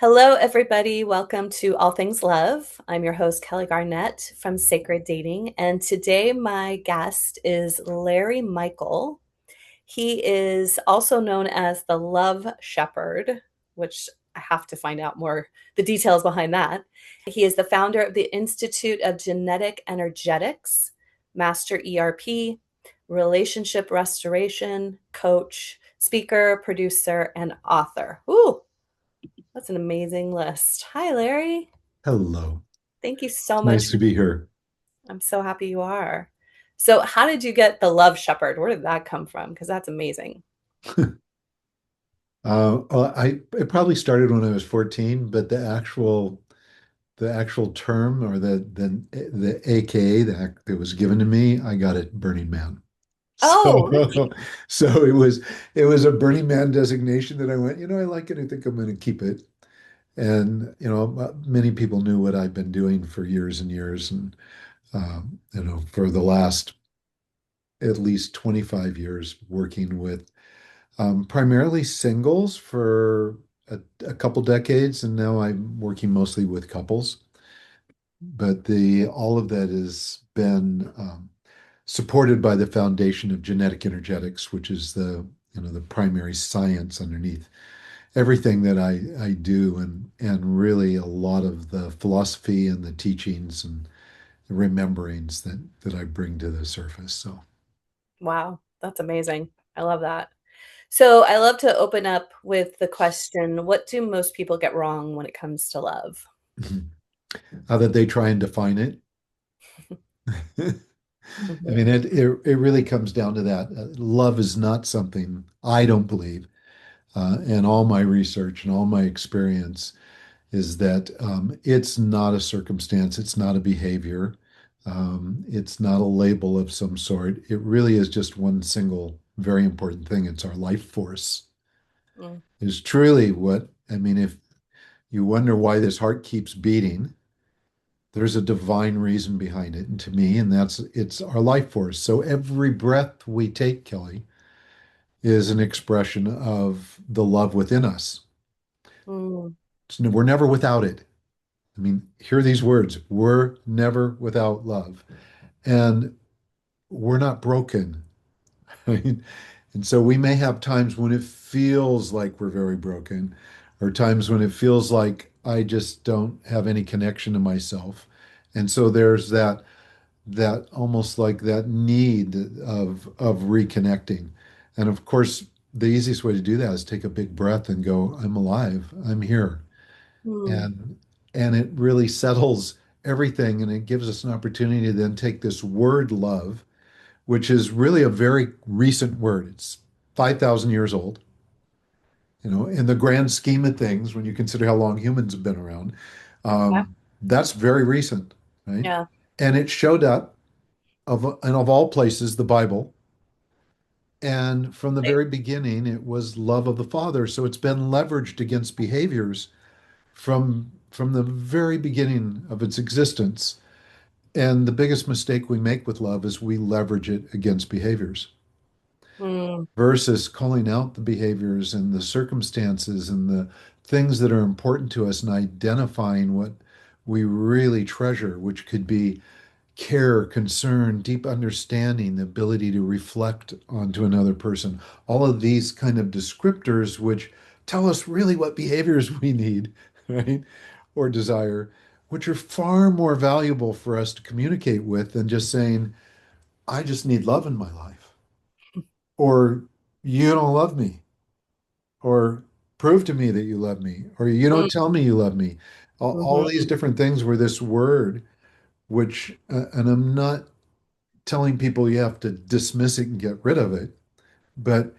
Hello, everybody. Welcome to All Things Love. I'm your host, Kelly Garnett from Sacred Dating. And today, my guest is Larry Michael. He is also known as the Love Shepherd, which I have to find out more the details behind that. He is the founder of the Institute of Genetic Energetics, Master ERP, Relationship Restoration, Coach, Speaker, Producer, and Author. Ooh, that's an amazing list. Hi, Larry. Hello. Thank you so It's much. nice to be here. I'm so happy you are. So, how did you get the Love Shepherd? Where did that come from? Because that's amazing. It probably started when I was 14, but the actual term or the AKA that was given to me, I got it Burning Man. Oh, So really? so it was a Burning Man designation that I went, I like it. I think I'm going to keep it. And many people knew what I've been doing for years and years, and for the last at least 25 years working with primarily singles for a couple decades, and now I'm working mostly with couples. But the all of that has been supported by the foundation of genetic energetics, which is the primary science underneath everything that I do, and really a lot of the philosophy and the teachings and the rememberings that I bring to the surface. So. Wow, that's amazing. I love that. So, I love to open up with the question, what do most people get wrong when it comes to love? How did they try and define it? I Mhm. mean, it really comes down to that. Love is not something I don't believe, and all my research and all my experience is that it's not a circumstance, it's not a behavior, it's not a label of some sort. It really is just one single very important thing. It's our life force. Mm, Is truly what I mean. If you wonder why this heart keeps beating, there's a divine reason behind it, and to me, and that's it's our life force. So every breath we take, Kelly, is an expression of the love within us. mm, We're never without it. I mean, hear these words: we're never without love, and we're not broken. Right? And so we may have times when it feels like we're very broken, or times when it feels like I just don't have any connection to myself. And so there's that almost like that need of reconnecting. And of course, the easiest way to do that is take a big breath and go, I'm alive, I'm here. mm. And it really settles everything, and it gives us an opportunity to then take this word love, which is really a very recent word. It's 5,000 years old, in the grand scheme of things, when you consider how long humans have been around. Yeah. That's very recent, right? Yeah. And it showed up and of all places, the Bible. And from the Right. very beginning, it was love of the Father. So it's been leveraged against behaviors from the very beginning of its existence. And the biggest mistake we make with love is we leverage it against behaviors Mm, versus calling out the behaviors and the circumstances and the things that are important to us and identifying what we really treasure, which could be care, concern, deep understanding, the ability to reflect onto another person. All of these kind of descriptors, which tell us really what behaviors we need, right? Or desire, which are far more valuable for us to communicate with than just saying, I just need love in my life, or you don't love me, or prove to me that you love me, or you don't mm, tell me you love me. All these mhm, different things were this word, which, and I'm not telling people you have to dismiss it and get rid of it. But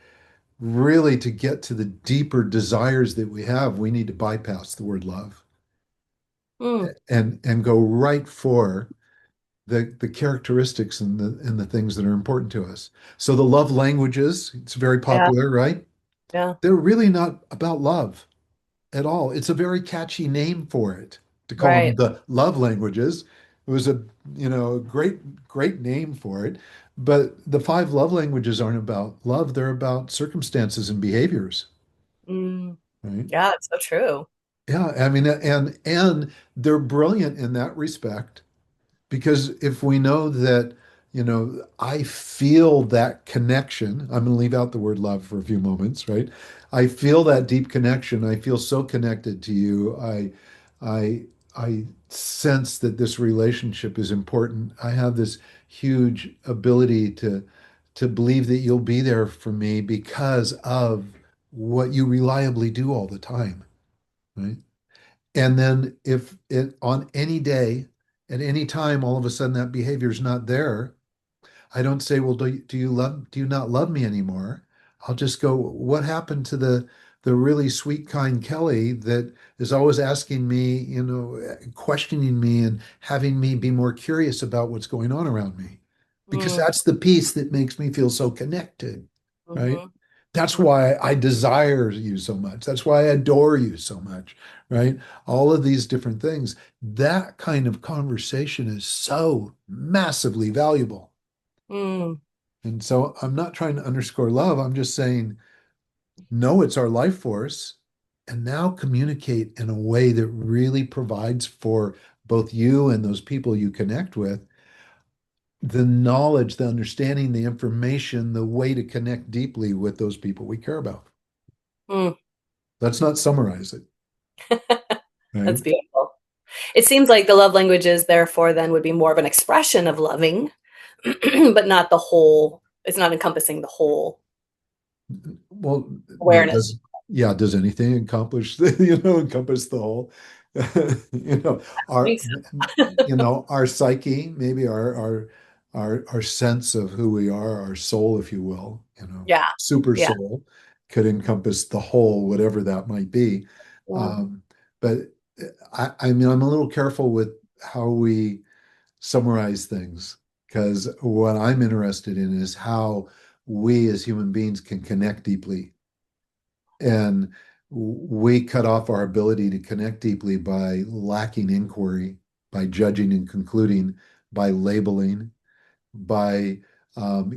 really, to get to the deeper desires that we have, we need to bypass the word love mm. and go right for the characteristics and the things that are important to us. So the love languages, it's very Yeah. popular, right? Yeah. They're really not about love at all. It's a very catchy name for it to call them Right. the love languages. It was a great name for it. But the five love languages aren't about love. They're about circumstances and behaviors, Mm. right? Yeah, it's so true. Yeah, I mean, and they're brilliant in that respect. Because if we know that, I feel that connection, I'm going to leave out the word love for a few moments, right? I feel that deep connection. I feel so connected to you. I, I sense that this relationship is important. I have this huge ability to believe that you'll be there for me because of what you reliably do all the time, right? And then if it on any day, at any time, all of a sudden that behavior is not there, I don't say, well, do you not love me anymore? I'll just go, what happened to the really sweet, kind Kelly that is always asking me, questioning me and having me be more curious about what's going on around me? Because Mm, that's the piece that makes me feel so connected, right? mhm, That's mhm, why I desire you so much. That's why I adore you so much, right? All of these different things. That kind of conversation is so massively valuable. mm, And so I'm not trying to underscore love. I'm just saying, no, it's our life force. And now communicate in a way that really provides for both you and those people you connect with the knowledge, the understanding, the information, the way to connect deeply with those people we care about. mm. Let's not summarize it, right? That's beautiful. It seems like the love languages, therefore, then would be more of an expression of loving, but not the whole, it's not encompassing the whole Well, no, awareness. does anything accomplish, encompass the whole, you know, I our, think so. our psyche, maybe our sense of who we are, our soul, if you will, Yeah. super Yeah. soul could encompass the whole, whatever that might be. Yeah. Um, but I mean, I'm a little careful with how we summarize things because what I'm interested in is how we as human beings can connect deeply. And we cut off our ability to connect deeply by lacking inquiry, by judging and concluding, by labeling, by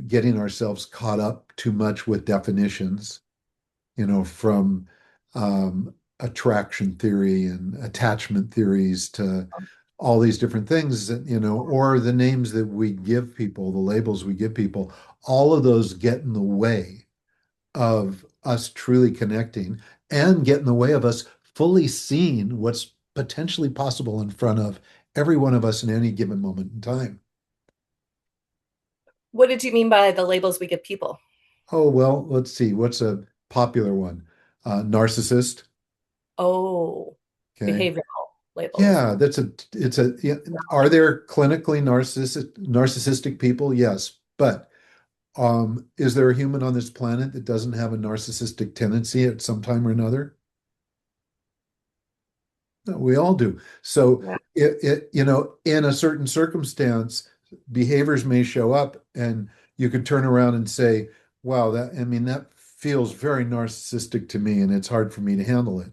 getting ourselves caught up too much with definitions, from attraction theory and attachment theories to all these different things that, or the names that we give people, the labels we give people, all of those get in the way of us truly connecting and get in the way of us fully seeing what's potentially possible in front of every one of us in any given moment in time. What did you mean by the labels we give people? Oh, well, let's see. What's a popular one? Narcissist. Oh, Okay. behavioral labels. Yeah, yeah, are there clinically narcissistic people? Yes. But is there a human on this planet that doesn't have a narcissistic tendency at some time or another? No, we all do. So Yeah. in a certain circumstance, behaviors may show up and you could turn around and say, wow, I mean, that feels very narcissistic to me and it's hard for me to handle it.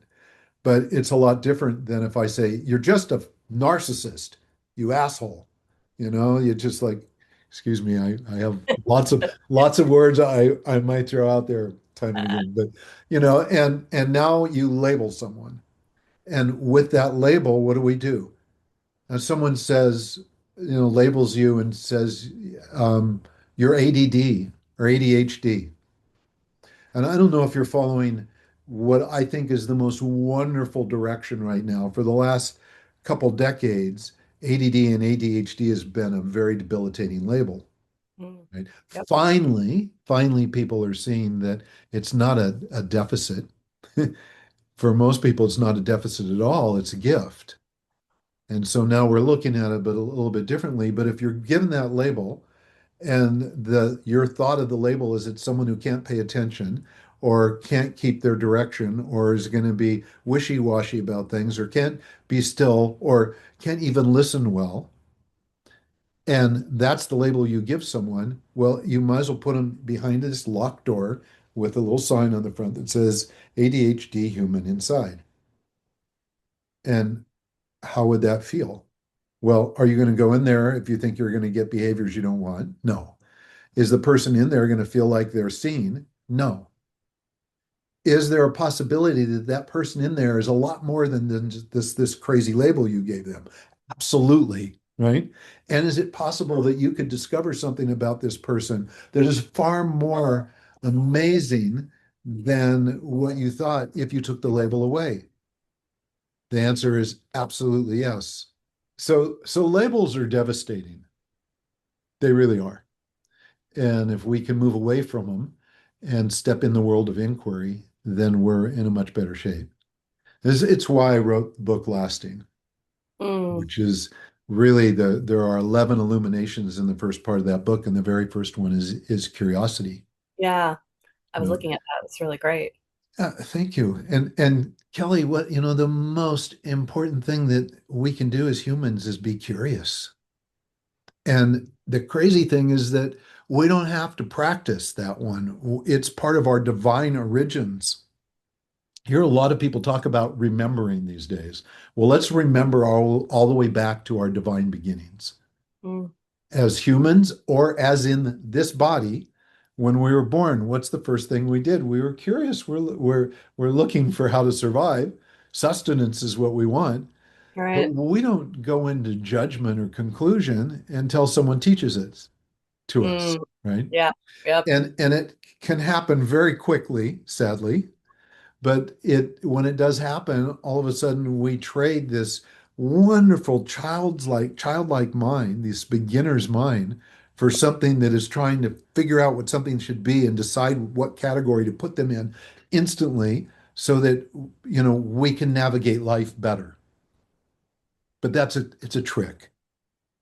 But it's a lot different than if I say, you're just a narcissist, you asshole. You just like, excuse me, I have lots of words I might throw out there time and again. But and now you label someone. And with that label, what do we do? Now someone says, labels you and says, you're ADD or ADHD. And I don't know if you're following what I think is the most wonderful direction right now. For the last couple decades, ADD and ADHD has been a very debilitating label, Mm. right? Yep. Finally, people are seeing that it's not a deficit. For most people, it's not a deficit at all. It's a gift. And so now we're looking at it but a little bit differently. But if you're given that label, and your thought of the label is it's someone who can't pay attention or can't keep their direction or is going to be wishy-washy about things or can't be still or can't even listen well. And that's the label you give someone. Well, you might as well put them behind this locked door with a little sign on the front that says ADHD human inside. And how would that feel? Well, are you going to go in there if you think you're going to get behaviors you don't want? No. Is the person in there going to feel like they're seen? No. is there a possibility that that person in there is a lot more than just this crazy label you gave them? Absolutely, right? And is it possible that you could discover something about this person that is far more amazing than what you thought if you took the label away? The answer is absolutely yes. So labels are devastating. They really are. And if we can move away from them and step in the world of inquiry, then we're in a much better shape. It's why I wrote the book Lasting, Mm, which is really there are 11 illuminations in the first part of that book, and the very first one is curiosity. yeah, I You was know, looking at that. It's really great. thank you. And Kelly, what the most important thing that we can do as humans is be curious. And the crazy thing is that we don't have to practice that one. It's part of our divine origins. You hear a lot of people talk about remembering these days. Well, let's remember all the way back to our divine beginnings Mm, as humans or as in this body. When we were born, what's the first thing we did? We were curious. We're looking for how to survive. Sustenance is what we want, but right. we don't go into judgment or conclusion until someone teaches it to us, Mm, right? yeah. Yep. And it can happen very quickly, sadly. But when it does happen, all of a sudden we trade this wonderful childlike mind, this beginner's mind, for something that is trying to figure out what something should be and decide what category to put them in instantly so that we can navigate life better. But it's a trick.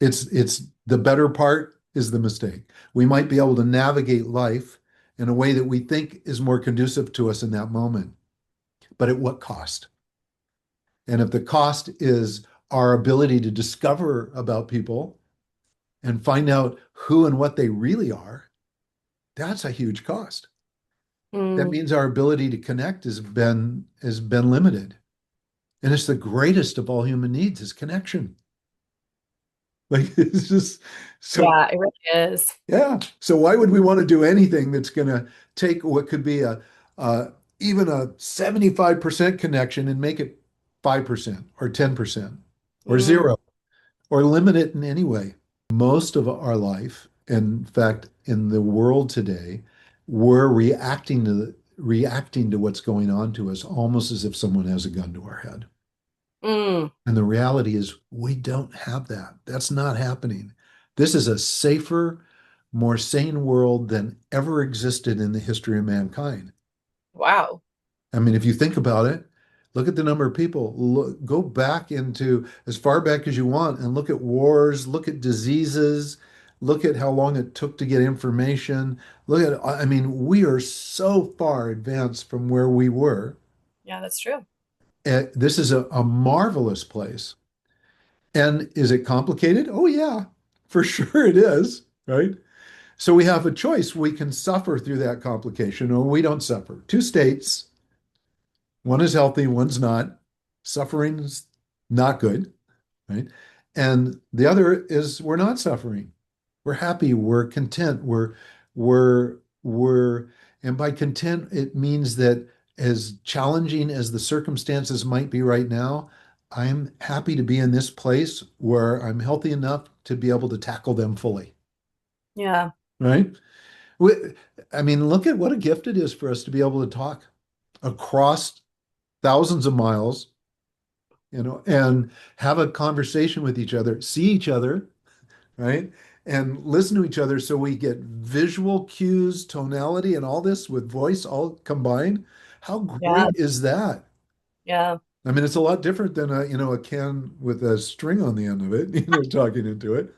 It's the better part is the mistake. We might be able to navigate life in a way that we think is more conducive to us in that moment, but at what cost? And if the cost is our ability to discover about people and find out who and what they really are, that's a huge cost. That Mm, means our ability to connect has been limited. And it's the greatest of all human needs is connection. Like it's just so yeah, it really is. yeah. So why would we want to do anything that's going to take what could be a even a 75% connection and make it 5% or 10% or Mm, zero or limit it in any way? Most of our life, in fact, in the world today, we're reacting to what's going on to us almost as if someone has a gun to our head. mm, And the reality is we don't have that. That's not happening. This is a safer, more sane world than ever existed in the history of mankind. wow. I mean, if you think about it, look at the number of people. Go back into as far back as you want and look at wars, look at diseases, look at how long it took to get information. I mean, we are so far advanced from where we were. Yeah, that's true. This is a marvelous place. And is it complicated? Oh, yeah, for sure it is, right? So we have a choice. We can suffer through that complication or we don't suffer. Two states. One is healthy, one's not. Suffering's not good, right? And the other is we're not suffering. We're happy, we're content, we're and by content it means that as challenging as the circumstances might be right now, I'm happy to be in this place where I'm healthy enough to be able to tackle them fully, Yeah. right? We, I mean, look at what a gift it is for us to be able to talk across thousands of miles, and have a conversation with each other, see each other, right? And listen to each other so we get visual cues, tonality, and all this with voice all combined. How Yeah. great is that? Yeah. I mean, it's a lot different than a can with a string on the end of it, talking into it.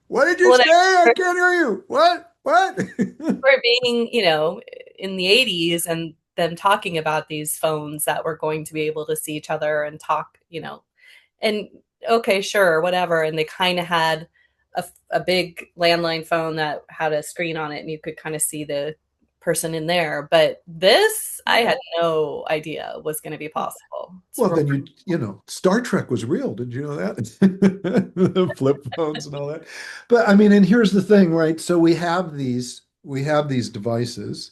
What did you Well, and say? I I can't hear you. What? What? remember being, in the 80s and them talking about these phones that were going to be able to see each other and talk, and okay, sure, whatever. And they kind of had a big landline phone that had a screen on it and you could kind of see the person in there. But this, I Yeah. had no idea was going to be possible. It's Well, real. then Star Trek was real. Did you know that? The flip phones and all that. But I mean, and here's the thing, right? So we have these devices,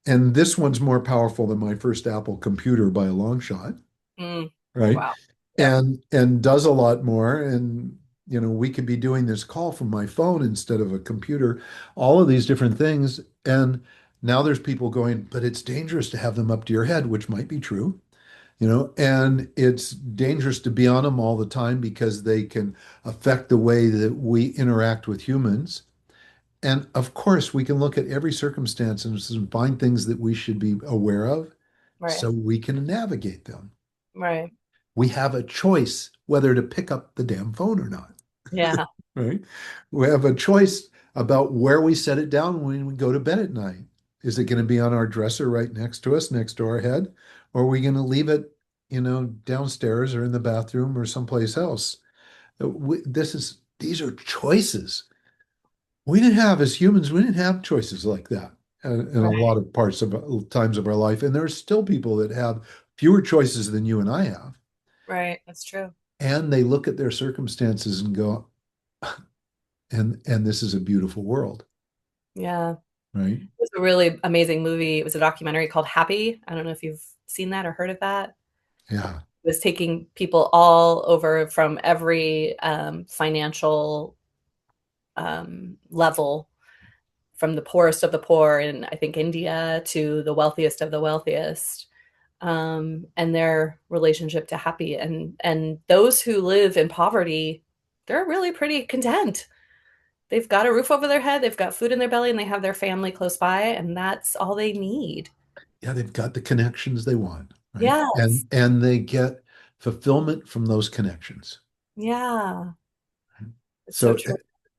and this one's more powerful than my first Apple computer by a long shot, Mm. right? Wow. Yep. And does a lot more. And we could be doing this call from my phone instead of a computer, all of these different things. And now there's people going, but it's dangerous to have them up to your head, which might be true, and it's dangerous to be on them all the time because they can affect the way that we interact with humans. And of course, we can look at every circumstance and find things that we should be aware of Right. so we can navigate them. Right. We have a choice whether to pick up the damn phone or not, Yeah. right? We have a choice about where we set it down when we go to bed at night. Is it going to be on our dresser right next to us, next to our head? Or are we going to leave it, downstairs or in the bathroom or someplace else? These are choices. We didn't have, as humans, we didn't have choices like that in a lot Right. of parts of times of our life. And there are still people that have fewer choices than you and I have. Right. That's true. And they look at their circumstances and go, and this is a beautiful world, Yeah. right? It was a really amazing movie. It was a documentary called Happy. I don't know if you've seen that or heard of that. Yeah. It was taking people all over from every financial level, from the poorest of the poor in, I think, India to the wealthiest of the wealthiest, and their relationship to happy. And those who live in poverty, they're really pretty content. They've got a roof over their head, they've got food in their belly, and they have their family close by, and that's all they need. Yeah, they've got the connections they want, right? Yes. And they get fulfillment from those connections. Yeah. It's so So true.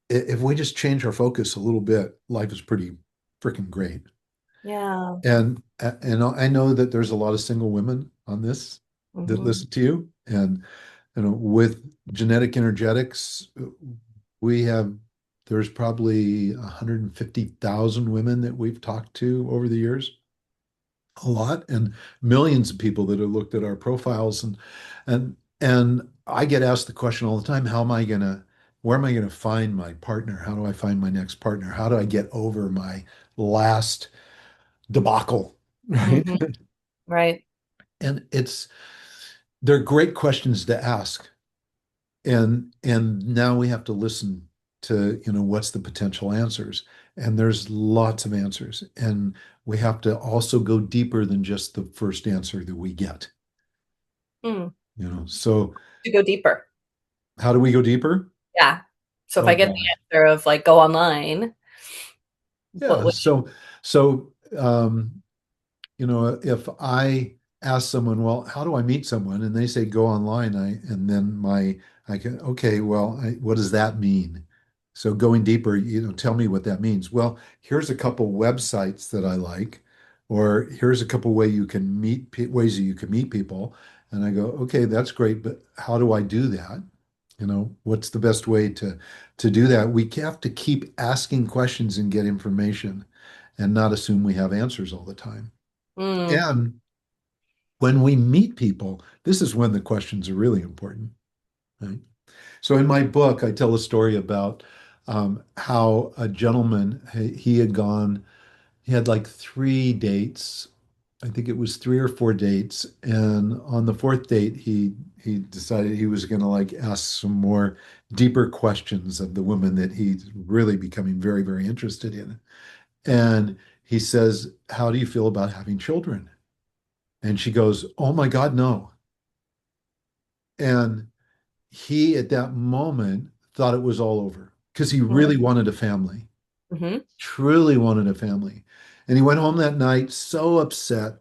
if we just change our focus a little bit, life is pretty freaking great. Yeah. And I know that there's a lot of single women on this that Hmm. listen to you. And with genetic energetics, we have there's probably 150,000 women that we've talked to over the years, a lot, and millions of people that have looked at our profiles. And I get asked the question all the time, where am I gonna find my partner? How do I find my next partner? How do I get over my last debacle? Right. Hmm. Right. And they're great questions to ask. And now we have to listen to, what's the potential answers. And there's lots of answers. And we have to also go deeper than just the first answer that we get. Mm. So To go deeper. how do we go deeper? Yeah. So if Oh I get gosh. the answer of like go online, what Yeah. would So if I ask someone, well, how do I meet someone? And they say, go online. And then I can, okay, well, what does that mean? So going deeper, tell me what that means. Well, here's a couple websites that I like, or here's a couple ways that you can meet people. And I go, okay, that's great, but how do I do that? What's the best way to do that? We have to keep asking questions and get information and not assume we have answers all the time. mm, And when we meet people, this is when the questions are really important, right? So in my book, I tell a story about how a gentleman, he had like 3 dates. I think it was 3 or 4 dates. And on the fourth date, he decided he was going to like ask some more deeper questions of the woman that he's really becoming very, very interested in. And he says, how do you feel about having children? And she goes, oh my God, no. And he, at that moment, thought it was all over because he mm, really wanted a family, mhm, truly wanted a family. And he went home that night so upset,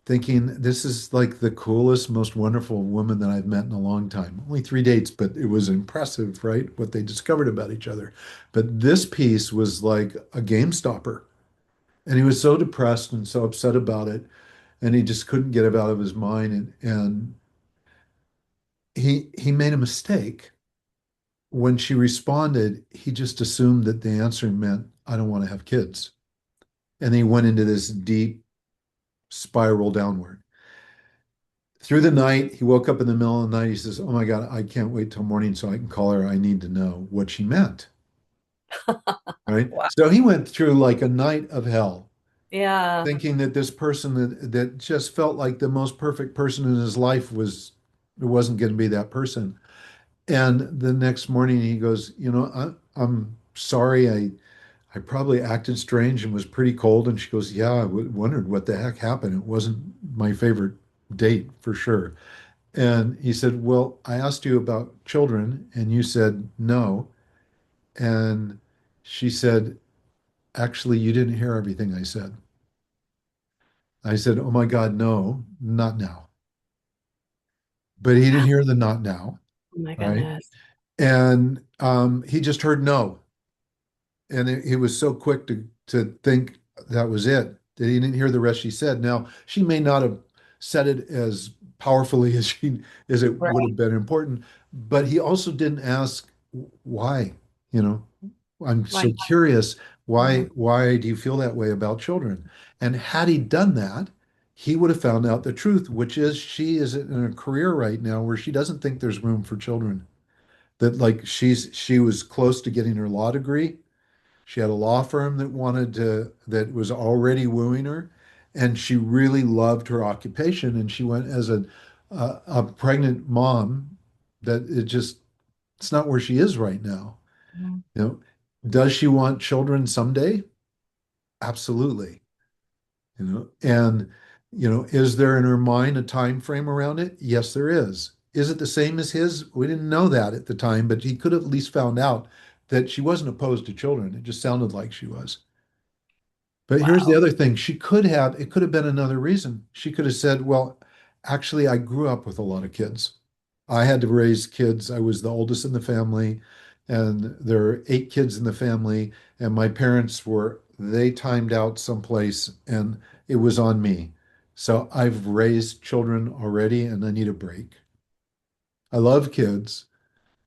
thinking, this is like the coolest, most wonderful woman that I've met in a long time. Only 3 dates, but it was impressive, right? What they discovered about each other. But this piece was like a game stopper. And he was so depressed and so upset about it. And he just couldn't get it out of his mind. And he made a mistake. When she responded, he just assumed that the answer meant, I don't want to have kids. And he went into this deep spiral downward. Through the night, he woke up in the middle of the night. He says, oh my God, I can't wait till morning so I can call her. I need to know what she meant. Right. wow. So he went through like a night of hell. Yeah. thinking that this person that just felt like the most perfect person in his life wasn't going to be that person. And the next morning he goes, I'm sorry, I probably acted strange and was pretty cold. And she goes, yeah, wondered what the heck happened. It wasn't my favorite date for sure. And he said, well, I asked you about children and you said no. And she said, actually, you didn't hear everything I said. I said, oh my God, no, not now. But he didn't hear the not now, Oh my right? goodness. And he just heard no. And he was so quick to think that was it that he didn't hear the rest she said. Now, she may not have said it as powerfully as it would Right. have been important, but he also didn't ask why, you know. I'm Why so curious, not? why do you feel that way about children? And had he done that, he would have found out the truth, which is she is in a career right now where she doesn't think there's room for children. That like she was close to getting her law degree. She had a law firm that was already wooing her, and she really loved her occupation. And she went as a pregnant mom that it's not where she is right now. Mhm. You know, does she want children someday? Absolutely. And is there in her mind a time frame around it? Yes, there is. Is it the same as his? We didn't know that at the time, but he could have at least found out that she wasn't opposed to children. It just sounded like she was. But here's the Wow. other thing. It could have been another reason. She could have said, well, actually, I grew up with a lot of kids. I had to raise kids. I was the oldest in the family, and there are 8 kids in the family. And my parents they timed out someplace, and it was on me. So I've raised children already, and I need a break. I love kids.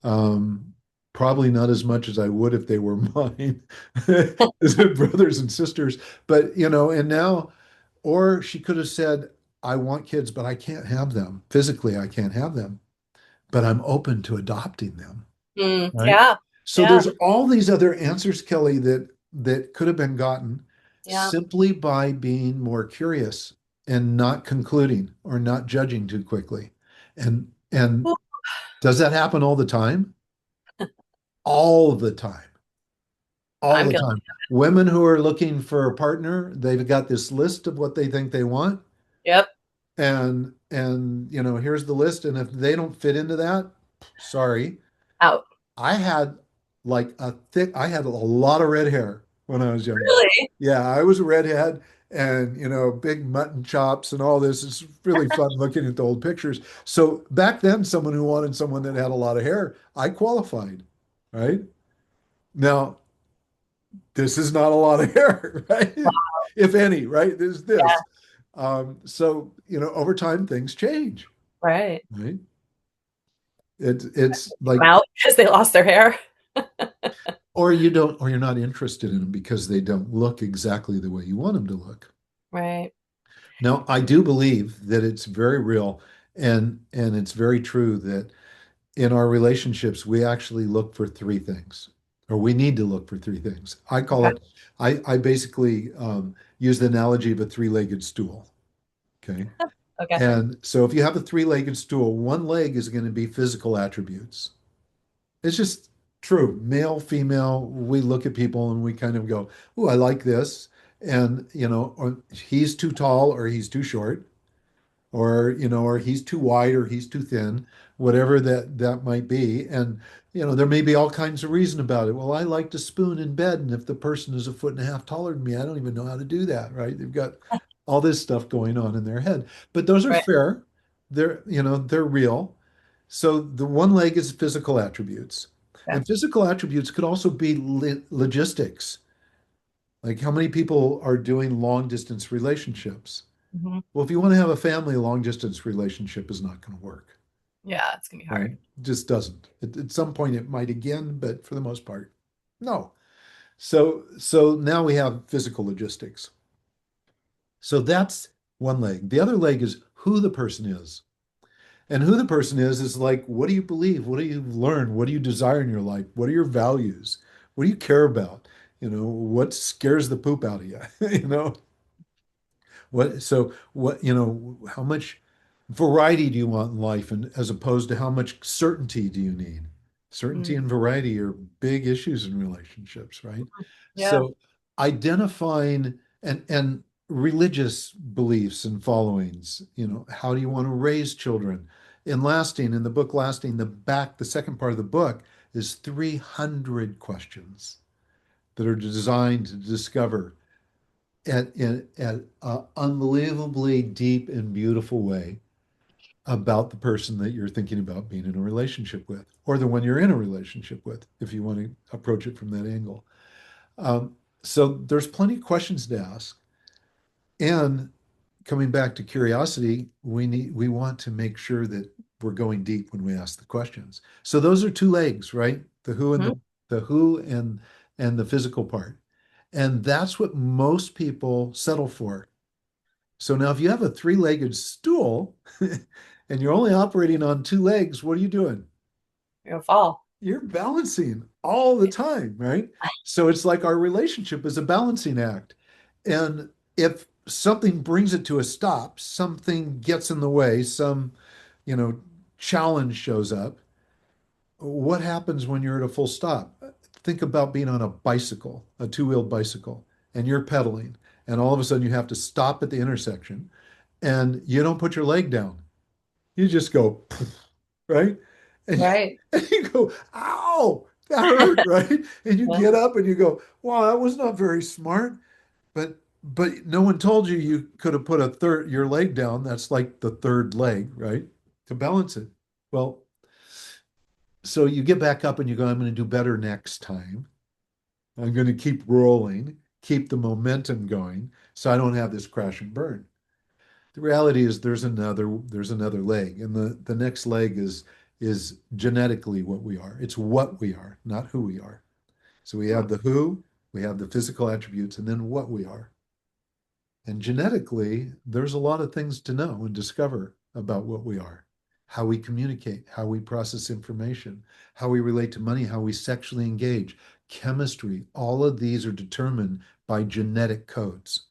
Um, Probably not as much as I would if they were mine, as brothers and sisters. But, and now, or she could have said, I want kids, but I can't have them. Physically, I can't have them, but I'm open to adopting them. Right. Yeah. So Yeah. there's all these other answers, Kelly, that could have been gotten Yeah. simply by being more curious and not concluding or not judging too quickly. And Ooh, does that happen all the time? All the time. All I'm the guilty. time. Women who are looking for a partner, they've got this list of what they think they want, Yep. and here's the list, and if they don't fit into that, sorry. Out. I had I had a lot of red hair when I was younger. Really? Yeah, I was a redhead and big mutton chops and all this. It's really fun looking at the old pictures. So back then, someone who wanted someone that had a lot of hair, I qualified, right? Now, this is not a lot of hair, right? If any, right? There's Yeah. this. So, over time things change, Right. right? It's like, Come out because they lost their hair. or you're not interested in them because they don't look exactly the way you want them to look. Right. Now, I do believe that it's very real and it's very true that in our relationships, we actually look for 3 things, or we need to look for 3 things. I call Okay. it, I basically use the analogy of a three-legged stool. Okay. Okay. And so if you have a three-legged stool, one leg is going to be physical attributes. It's just true. Male, female, we look at people and we kind of go, "Oh, I like this." And, or he's too tall or he's too short, or he's too wide or he's too thin, whatever that might be. And there may be all kinds of reason about it. Well, I like to spoon in bed, and if the person is a foot and a half taller than me, I don't even know how to do that, right? They've got all this stuff going on in their head. But those are Right. fair. They're real. So the one leg is physical attributes. Yeah. And physical attributes could also be logistics. Like how many people are doing long distance relationships? Hmm. Well, if you want to have a family, a long distance relationship is not going to work, Yeah. It's gonna be right? hard. Just doesn't. At some point, it might again, but for the most part, no. So now we have physical logistics. So that's one leg. The other leg is who the person is. And who the person is like, what do you believe? What do you learn? What do you desire in your life? What are your values? What do you care about? What scares the poop out of you? You know? How much variety do you want in life, and as opposed to how much certainty do you need? Certainty Mm. and variety are big issues in relationships, right? Yeah. So identifying and religious beliefs and followings, how do you want to raise children? In the book Lasting, the second part of the book is 300 questions that are designed to discover at an unbelievably deep and beautiful way about the person that you're thinking about being in a relationship with, or the one you're in a relationship with, if you want to approach it from that angle. So there's plenty of questions to ask. And coming back to curiosity, we want to make sure that we're going deep when we ask the questions. So those are two legs, right? Mhm. The who and the physical part. And that's what most people settle for. So now if you have a three-legged stool and you're only operating on two legs, what are you doing? You'll fall. You're balancing all the time, right? So it's like our relationship is a balancing act. And if something brings it to a stop, something gets in the way, you know, challenge shows up, what happens when you're at a full stop? Think about being on a bicycle, a two-wheeled bicycle, and you're pedaling, and all of a sudden you have to stop at the intersection, and you don't put your leg down. You just go, right? And, Right. and you go, ow, that hurt, right? And you Yeah. get up and you go, wow, that was not very smart. But no one told you you could have put your leg down. That's like the third leg, right? To balance it. Well, so you get back up and you go, I'm going to do better next time. I'm going to keep rolling, keep the momentum going so I don't have this crash and burn. The reality is there's another leg, and the next leg is genetically what we are. It's what we are, not who we are. So we have Mm. the who, we have the physical attributes, and then what we are. And genetically, there's a lot of things to know and discover about what we are, how we communicate, how we process information, how we relate to money, how we sexually engage, chemistry. All of these are determined by genetic codes.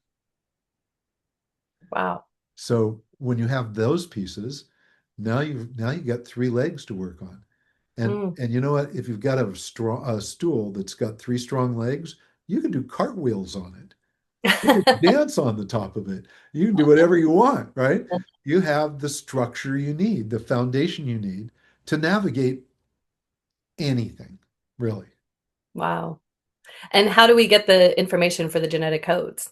Wow. So when you have those pieces, now you got three legs to work on. Mm. And you know what? If you've got a stool that's got three strong legs, you can do cartwheels on it. You can dance on the top of it. You can do whatever you want, right? You have the structure you need, the foundation you need to navigate anything, really. Wow. And how do we get the information for the genetic codes?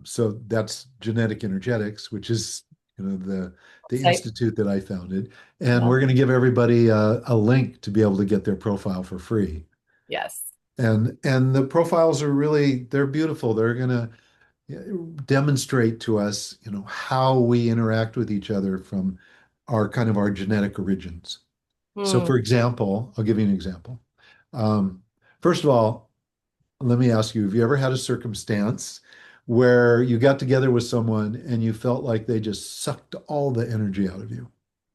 So that's genetic energetics, which is the Site? institute that I founded, and Yeah. we're going to give everybody a link to be able to get their profile for free. Yes. And the profiles are really they're beautiful. They're going to demonstrate to us, how we interact with each other from our genetic origins. So, for Mm. example, I'll give you an example. Um, First of all, let me ask you, have you ever had a circumstance where you got together with someone and you felt like they just sucked all the energy out of you?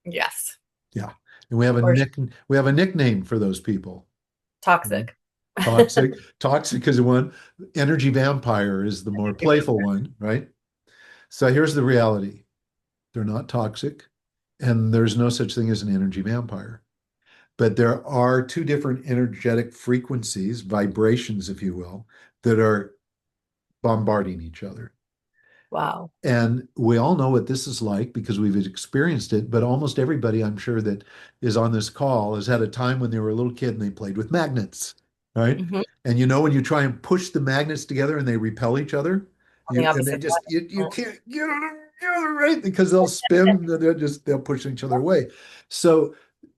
Yes. Yeah. And we have a nickname for those people. Toxic. Toxic. Toxic is one. Energy vampire is the more playful one, right? So here's the reality. They're not toxic, and there's no such thing as an energy vampire. But there are two different energetic frequencies, vibrations, if you will, that are bombarding each other. Wow. And we all know what this is like because we've experienced it. But almost everybody, I'm sure, that is on this call has had a time when they were a little kid and they played with magnets, right? Hmm. And when you try and push the magnets together and they repel each other, On the and they opposite just you side. can't get them together, right? Because they'll spin and they'll push each other away. So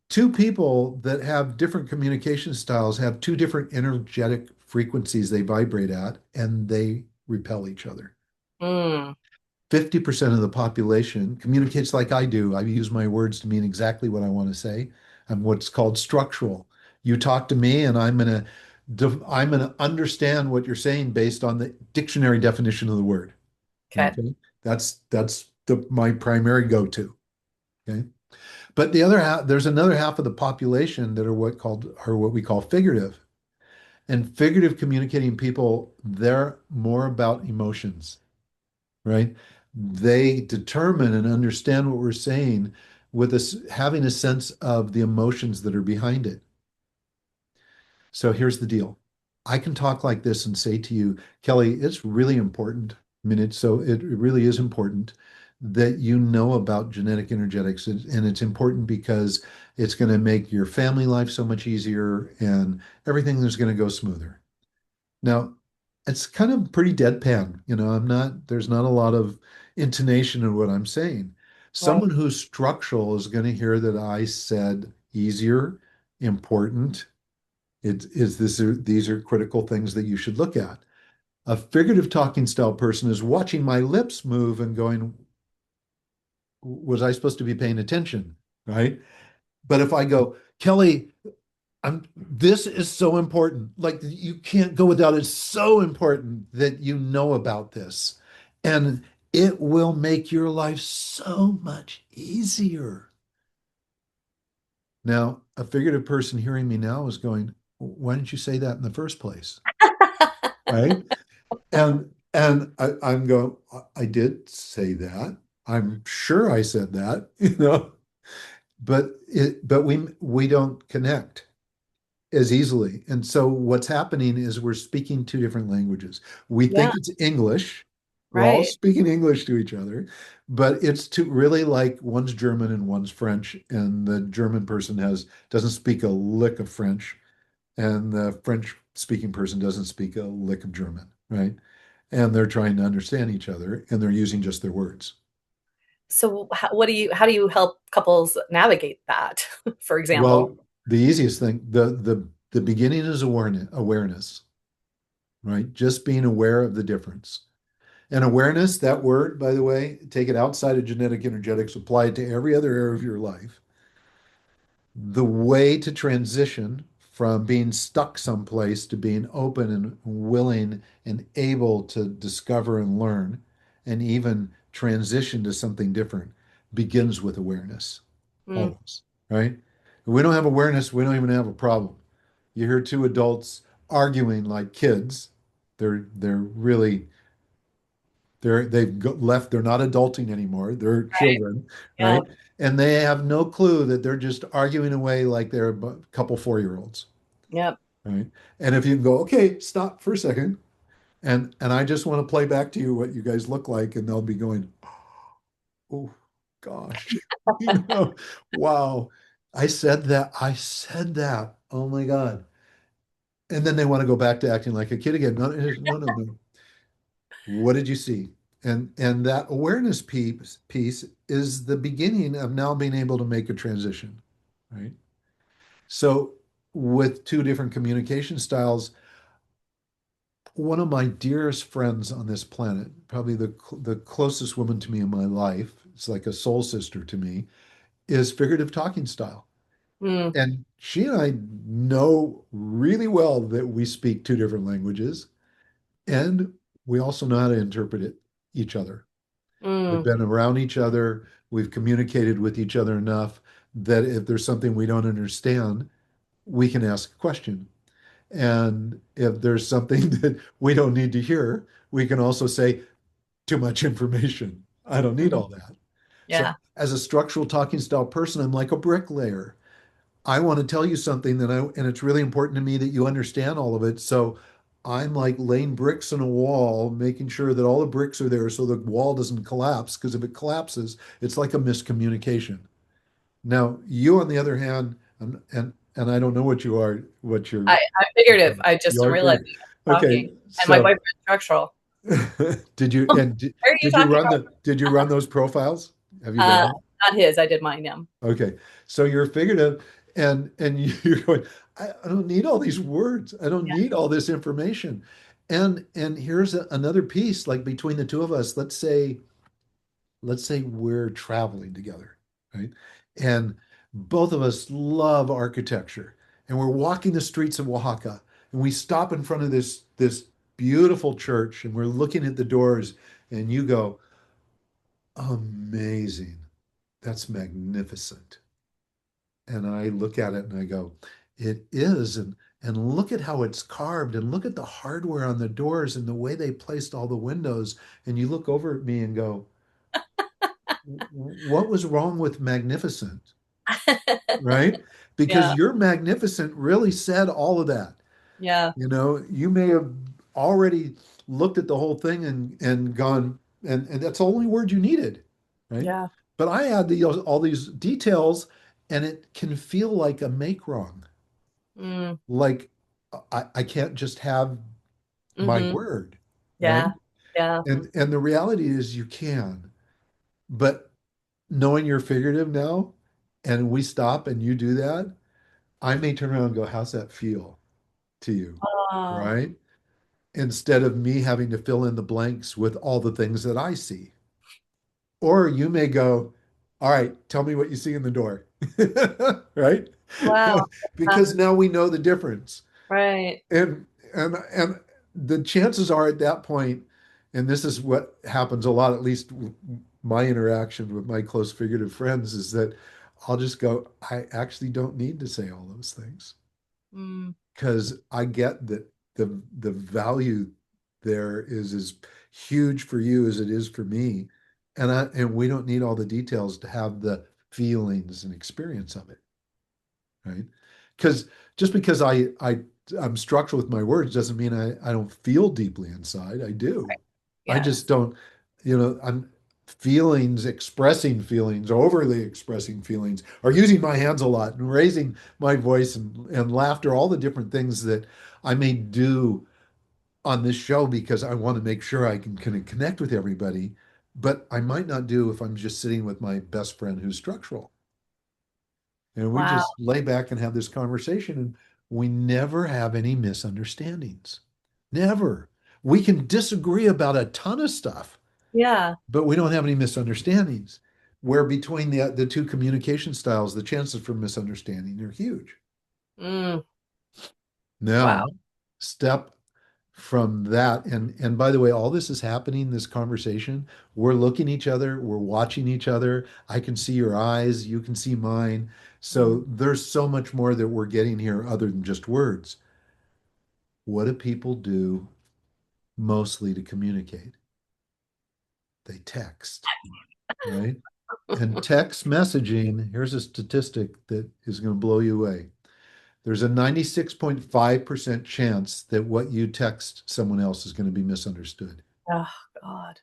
two people that have different communication styles have two different energetic frequencies they vibrate at, and they repel each other. Mm. 50% of the population communicates like I do. I use my words to mean exactly what I want to say. I'm what's called structural. You talk to me, and I'm gonna understand what you're saying based on the dictionary definition of the word. Okay. Okay, that's my primary go-to. Okay, but there's another half of the population that are what we call figurative. And figurative communicating people, they're more about emotions, right? they determine and understand what we're saying with us having a sense of the emotions that are behind it. So here's the deal. I can talk like this and say to you, Kelly, it's really important. I mean, it really is important that you know about genetic energetics. And it's important because it's going to make your family life so much easier and everything is going to go smoother. Now, it's kind of pretty deadpan. There's not a lot of intonation in what I'm saying. Right. Someone who's structural is going to hear that I said easier, important. These are critical things that you should look at. A figurative talking style person is watching my lips move and going, was I supposed to be paying attention? Right. But if I go, Kelly, this is so important. Like you can't go without. It's so important that you know about this. And it will make your life so much easier. Now, a figurative person hearing me now is going, why didn't you say that in the first place? Right? I'm going, I did say that. I'm sure I said that, but we don't connect as easily. And so what's happening is we're speaking two different languages. We Yeah. think it's English. We're all Right. speaking English to each other, but it's to really like one's German and one's French, and the German person has doesn't speak a lick of French, and the French speaking person doesn't speak a lick of German, right? And they're trying to understand each other, and they're using just their words. So how do you help couples navigate that, for example? Well, the easiest thing, the beginning is awareness, right? Just being aware of the difference. And awareness, that word, by the way, take it outside of genetic energetics, apply it to every other area of your life. The way to transition from being stuck someplace to being open and willing and able to discover and learn and even transition to something different begins with awareness, Mm, always, right? If we don't have awareness, we don't even have a problem. You hear two adults arguing like kids. They're really left, they're not adulting anymore. They're children, yeah. right? And they have no clue that they're just arguing away like they're a couple 4-year-olds, Yep. right? And if you can go, okay, stop for a second, and I just want to play back to you what you guys look like, and they'll be going, oh gosh, wow, I said that. Oh my God. And then they want to go back to acting like a kid again. No, no. What did you see? And that awareness piece is the beginning of now being able to make a transition, right? So with two different communication styles, one of my dearest friends on this planet, probably the closest woman to me in my life, it's like a soul sister to me, is figurative talking style. Mm, And she and I know really well that we speak two different languages, and we also know how to interpret each other. We've mm, been around each other. We've communicated with each other enough that if there's something we don't understand, we can ask a question. And if there's something that we don't need to hear, we can also say, too much information. I don't need mhm. all that. So, Yeah. as a structural talking style person, I'm like a bricklayer. I want to tell you something and it's really important to me that you understand all of it. So I'm like laying bricks in a wall, making sure that all the bricks are there so the wall doesn't collapse. Because if it collapses, it's like a miscommunication. Now, you, on the other hand, and I don't know what you are, what you're, I'm figurative. I just you am are realizing figuring. I'm Okay, talking, and my so boyfriend's structural. did you Where and are you talking from? did you run those profiles? Have you done Uh, that? Not his. I did mine. Yeah. Okay, so you're figurative, and you're going, I don't need all these words. I don't Yeah. need all this information. And here's another piece, like between the two of us, let's say we're traveling together, right? And both of us love architecture, and we're walking the streets of Oaxaca, and we stop in front of this beautiful church, and we're looking at the doors, and you go, amazing. That's magnificent. And I look at it and I go, it is. And look at how it's carved and look at the hardware on the doors and the way they placed all the windows. And you look over at me and go, What was wrong with magnificent, right? Because Yeah. your magnificent really said all of that. Yeah. You may have already looked at the whole thing and gone, and that's the only word you needed, right? Yeah. But I add all these details, and it can feel like a make wrong. Mm. Like I can't just have my Hmm. word, right? Yeah. Yeah. And the reality is you can, but knowing you're figurative now, and we stop and you do that, I may turn around and go, "How's that feel to you?" Oh, Right? Instead of me having to fill in the blanks with all the things that I see. Or you may go, "All right, tell me what you see in the door." Right? wow. Because now we know the difference. Right. And the chances are at that point, and this is what happens a lot, at least my interaction with my close figurative friends, is that I'll just go, I actually don't need to say all those things Mm. because I get that the value there is as huge for you as it is for me. And we don't need all the details to have the feelings and experience of it, right? Because just because I'm structured with my words doesn't mean I don't feel deeply inside. I do. I just Yes. don't, I'm feelings, expressing feelings, overly expressing feelings, or using my hands a lot and raising my voice and laughter, all the different things that I may do on this show because I want to make sure I can connect with everybody, but I might not do if I'm just sitting with my best friend who's structural. And we Wow. just lay back and have this conversation, and we never have any misunderstandings. Never. We can disagree about a ton of stuff, Yeah. but we don't have any misunderstandings. Where between the two communication styles, the chances for misunderstanding are huge. Mm. Wow. Now, step from that, and by the way, all this is happening, this conversation, we're looking at each other, we're watching each other. I can see your eyes, you can see mine. Mm. So there's so much more that we're getting here other than just words. What do people do mostly to communicate? They text, right? And text messaging, here's a statistic that is going to blow you away. There's a 96.5% chance that what you text someone else is going to be misunderstood. Oh, God.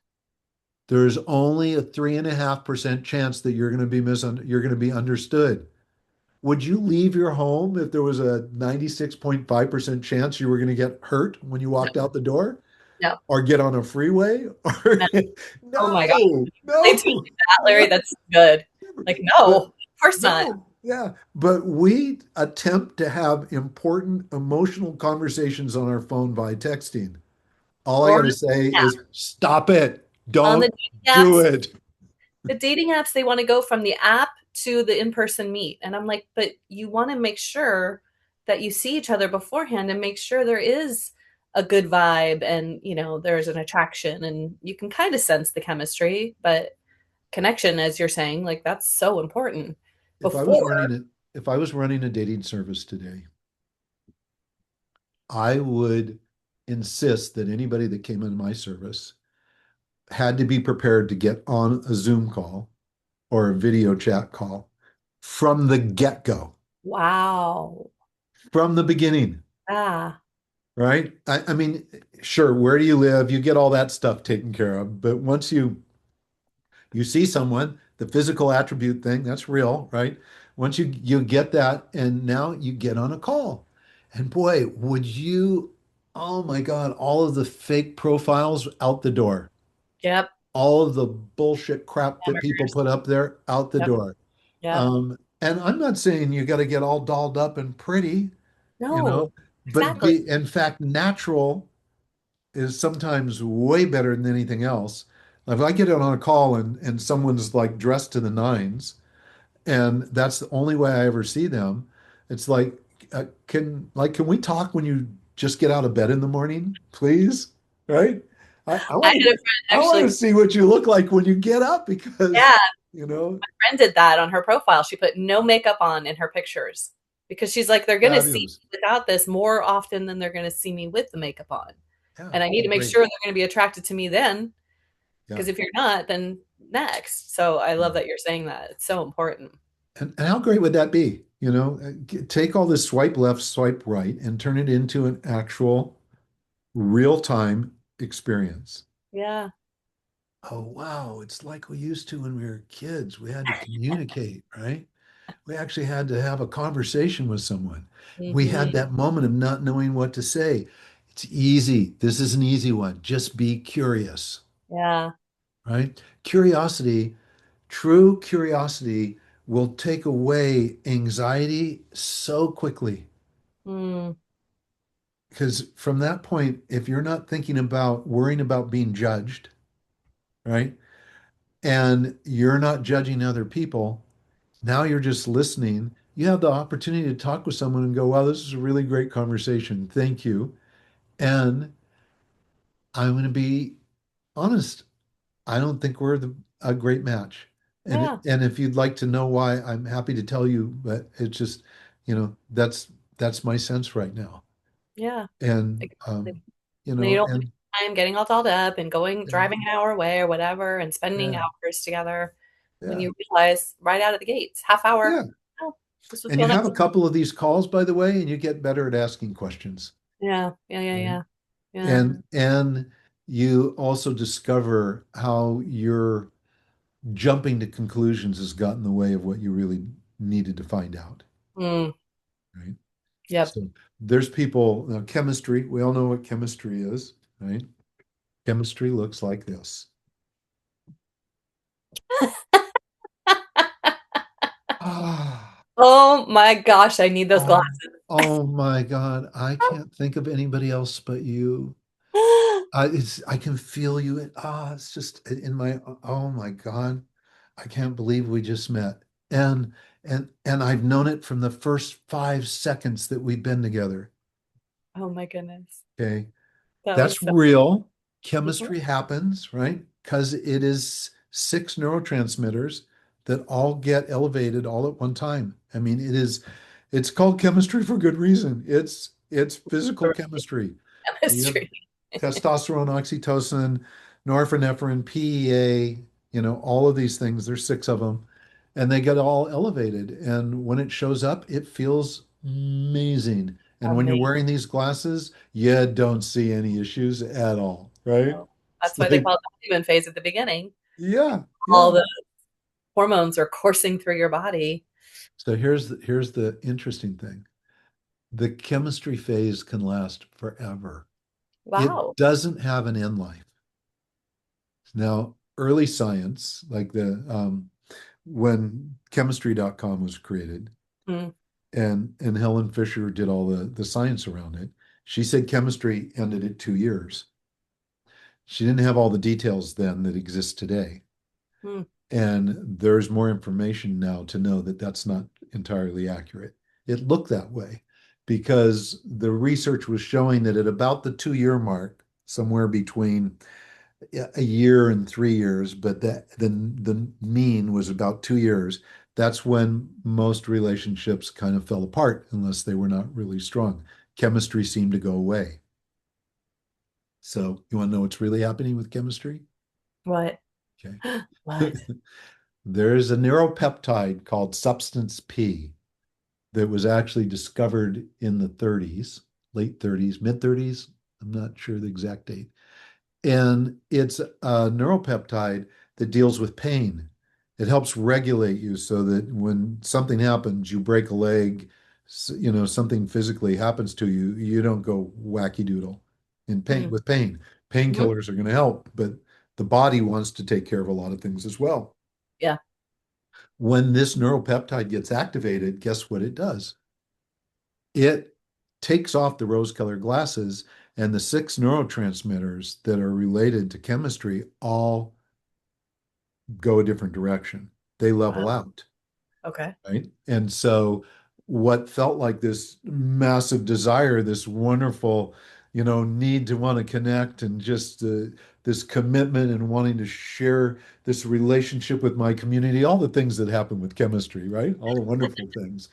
There's only a 3.5% chance that you're going to be understood. Would you leave your home if there was a 96.5% chance you were going to get hurt when you No. walked out the door No. or get on a freeway? Or No. Oh my God. no, Explain to me no, that, Larry. no. That's good. Like, no, But of course not. no, yeah. But we attempt to have important emotional conversations on our phone by texting. All I Or got to say is stop it. on the Don't dating do apps, it. they want to go from the app to the in-person meet. And I'm like, but you want to make sure that you see each other beforehand and make sure there is a good vibe and, there's an attraction and you can kind of sense the chemistry, but connection, as you're saying, like that's so important If I was before. running it, if I was running a dating service today, I would insist that anybody that came into my service had to be prepared to get on a Zoom call or a video chat call from the get-go, Wow. from the beginning, Ah, right? I mean, sure, where do you live? You get all that stuff taken care of, but once you see someone, the physical attribute thing, that's real, right? Once you get that, and now you get on a call. And boy, oh my God, all of the fake profiles out the door. yep. All of the bullshit crap that people Hamburgers. put up there out the Yep. door. Yep. And I'm not saying you got to get all dolled up and pretty, you know, No, but exactly. in fact, natural is sometimes way better than anything else. If I get on a call and someone's like dressed to the nines, and that's the only way I ever see them, it's like, can we talk when you just get out of bed in the morning, please? Right? I I want had a to friend I want to actually, see what you look like when you get up because yeah, you know friend did that on her profile. She put no makeup on in her pictures because she's like, they're going to see fabulous. me without this more often than they're going to see me with the makeup on. Yeah, And I need to make great. sure they're going to be attracted to me then, Yeah. because if you're not, then next. So I love Yeah. that you're saying that. It's so important. And how great would that be? Take all this swipe left, swipe right, and turn it into an actual real-time experience. Yeah. Oh, wow. It's like we used to when we were kids. We had to communicate, right? We actually had to have a conversation with someone. We Hmm. had that moment of not knowing what to say. It's easy. This is an easy one. Just be curious, Yeah. right? Curiosity, true curiosity will take away anxiety so quickly. Mm. Because from that point, if you're not thinking about worrying about being judged, right? And you're not judging other people, now you're just listening. You have the opportunity to talk with someone and go, wow, this is a really great conversation. Thank you. And I'm going to be honest. I don't think we're a great match. Yeah. And if you'd like to know why, I'm happy to tell you, but it's just, that's my sense right now. Yeah. And Exactly. you And then you know, don't and waste time getting all dolled up and going yeah, driving an hour away or whatever and spending yeah, hours together. And then yeah, you realize right out of the gates, half hour, yeah. oh, this was And you real have nice. a couple of these calls, by the way, and you get better at asking questions, Yeah. Yeah. Yeah. right? Yeah. Yeah. And you also discover how your jumping to conclusions has gotten in the way of what you really needed to find out, Mm. right? Yep. So there's people, now chemistry, we all know what chemistry is, right? Chemistry looks like this. Ah, Oh my gosh, I need those oh, glasses. oh my God. I can't think of anybody else but you. I can feel you. It's just in my, oh my God. I can't believe we just met. And and I've known it from the first 5 seconds that we've been together. Oh my goodness. Okay. That was That's so real. Mhm. Chemistry happens, right? Because it is six neurotransmitters that all get elevated all at one time. I mean, it's called chemistry for good reason. It's physical chemistry. You have chemistry. testosterone, oxytocin, norepinephrine, PEA, all of these things. There's six of them, and they get all elevated. And when it shows up, it feels amazing. And when you're Amazing. wearing these glasses, you don't see any issues at all, right? It's That's why they like, call it the honeymoon phase at the beginning. yeah, All yeah. the hormones are coursing through your body. So here's the interesting thing. The chemistry phase can last forever. It Wow. doesn't have an end life. Now, early science, like when chemistry.com was created Mm, and Helen Fisher did all the science around it, she said chemistry ended at 2 years. She didn't have all the details then that exist today. mm. And there's more information now to know that that's not entirely accurate. It looked that way because the research was showing that at about the 2 year mark, somewhere between a year and 3 years, but the mean was about 2 years. That's when most relationships kind of fell apart unless they were not really strong. Chemistry seemed to go away. So you want to know what's really happening with chemistry? What? Okay. What? There's a neuropeptide called substance P that was actually discovered in the 30s, late 30s, mid 30s. I'm not sure the exact date. And it's a neuropeptide that deals with pain. It helps regulate you so that when something happens, you break a leg, something physically happens to you, you don't go wacky doodle in pain Mm, with pain. mhm. Painkillers are going to help, but the body wants to take care of a lot of things as well. Yeah. When this neuropeptide gets activated, guess what it does? It takes off the rose-colored glasses, and the six neurotransmitters that are related to chemistry all go a different direction. They Wow. level out, Okay. right? And so what felt like this massive desire, this wonderful, need to want to connect and just this commitment and wanting to share this relationship with my community, all the things that happen with chemistry, right? All the wonderful things.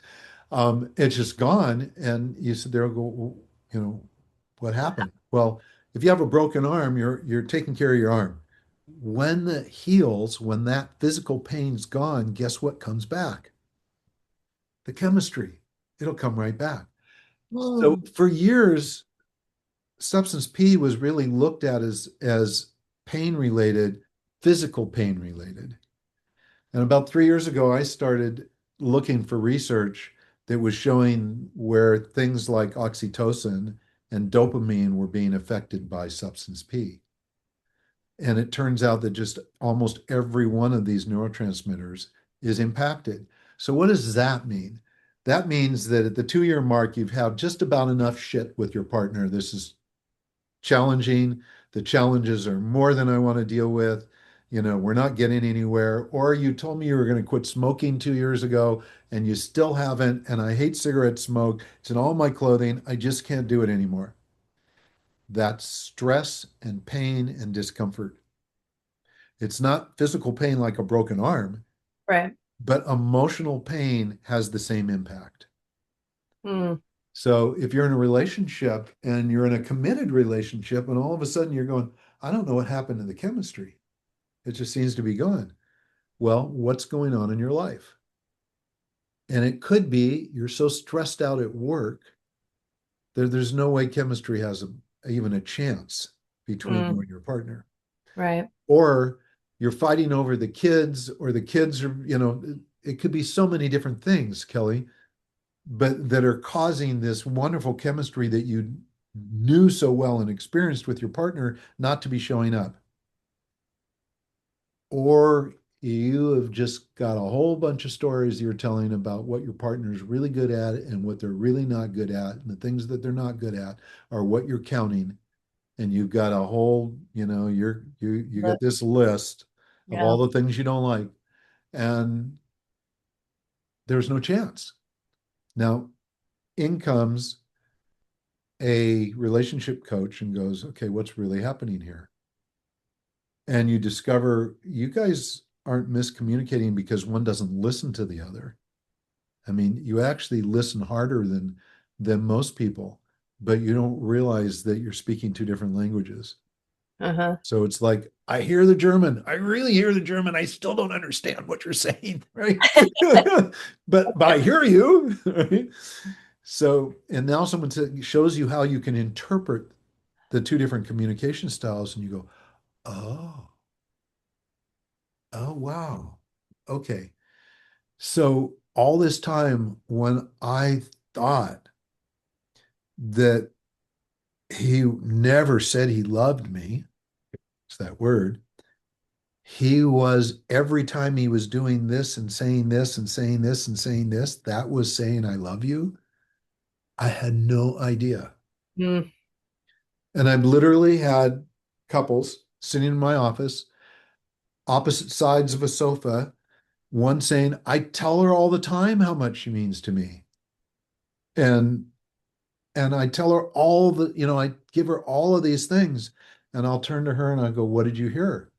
It's just gone. And you sit there and go, well, what happened? Well, if you have a broken arm, you're taking care of your arm. When it heals, when that physical pain's gone, guess what comes back? The chemistry. It'll come right back. So Mm, for years, substance P was really looked at as pain related, physical pain related. And about 3 years ago, I started looking for research that was showing where things like oxytocin and dopamine were being affected by substance P. And it turns out that just almost every one of these neurotransmitters is impacted. So, what does that mean? That means that at the 2 year mark, you've had just about enough shit with your partner. This is challenging. The challenges are more than I want to deal with. We're not getting anywhere. Or you told me you were going to quit smoking 2 years ago and you still haven't. And I hate cigarette smoke. It's in all my clothing. I just can't do it anymore. That's stress and pain and discomfort. It's not physical pain like a broken arm, right. but emotional pain has the same impact. Mm, So if you're in a relationship and you're in a committed relationship and all of a sudden you're going, I don't know what happened to the chemistry. It just seems to be gone. Well, what's going on in your life? And it could be you're so stressed out at work there's no way chemistry has even a chance between you mm, and your partner. right. Or you're fighting over the kids, or the kids are, it could be so many different things, Kelly, but that are causing this wonderful chemistry that you knew so well and experienced with your partner not to be showing up. Or you have just got a whole bunch of stories you're telling about what your partner is really good at and what they're really not good at, and the things that they're not good at are what you're counting. And you've got a whole, you got But, this list of yeah. all the things you don't like, and there's no chance. Now, in comes a relationship coach and goes, okay, what's really happening here? And you discover you guys aren't miscommunicating because one doesn't listen to the other. I mean, you actually listen harder than most people, but you don't realize that you're speaking two different languages. Uh-huh. So it's like, I hear the German. I really hear the German. I still don't understand what you're saying, right? But I hear you, right? So, and now someone shows you how you can interpret the two different communication styles, and you go, oh, oh, wow. Okay. So all this time when I thought that he never said he loved me, it's that word, he was every time he was doing this and saying this and saying this and saying this, that was saying, I love you. I had no idea. Mm, And I've literally had couples sitting in my office, opposite sides of a sofa, one saying, I tell her all the time how much she means to me. And I tell her I give her all of these things. And I'll turn to her and I go, what did you hear?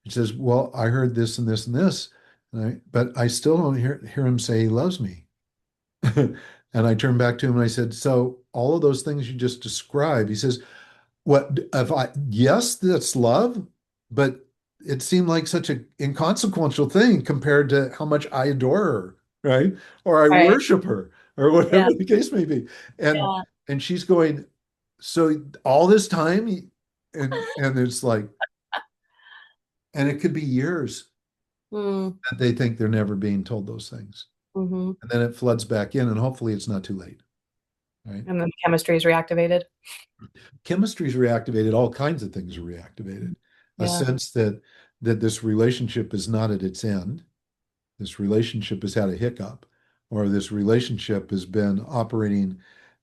She says, well, I heard this and this and this. But I still don't hear him say he loves me. And I turned back to him and I said, so all of those things you just described, he says, what if yes, that's love, but it seemed like such an inconsequential thing compared to how much I adore her, right? Or I right. worship her, or Yeah. whatever the case may be. And Yeah. she's going, so all this time, and it's like, and it could be years Mm, that they think they're never being told those things. hmm. And then it floods back in, and hopefully it's not too late, right? And then the chemistry is reactivated. Chemistry is reactivated, all kinds of things are reactivated. A Yeah. sense that this relationship is not at its end, this relationship has had a hiccup, or this relationship has been operating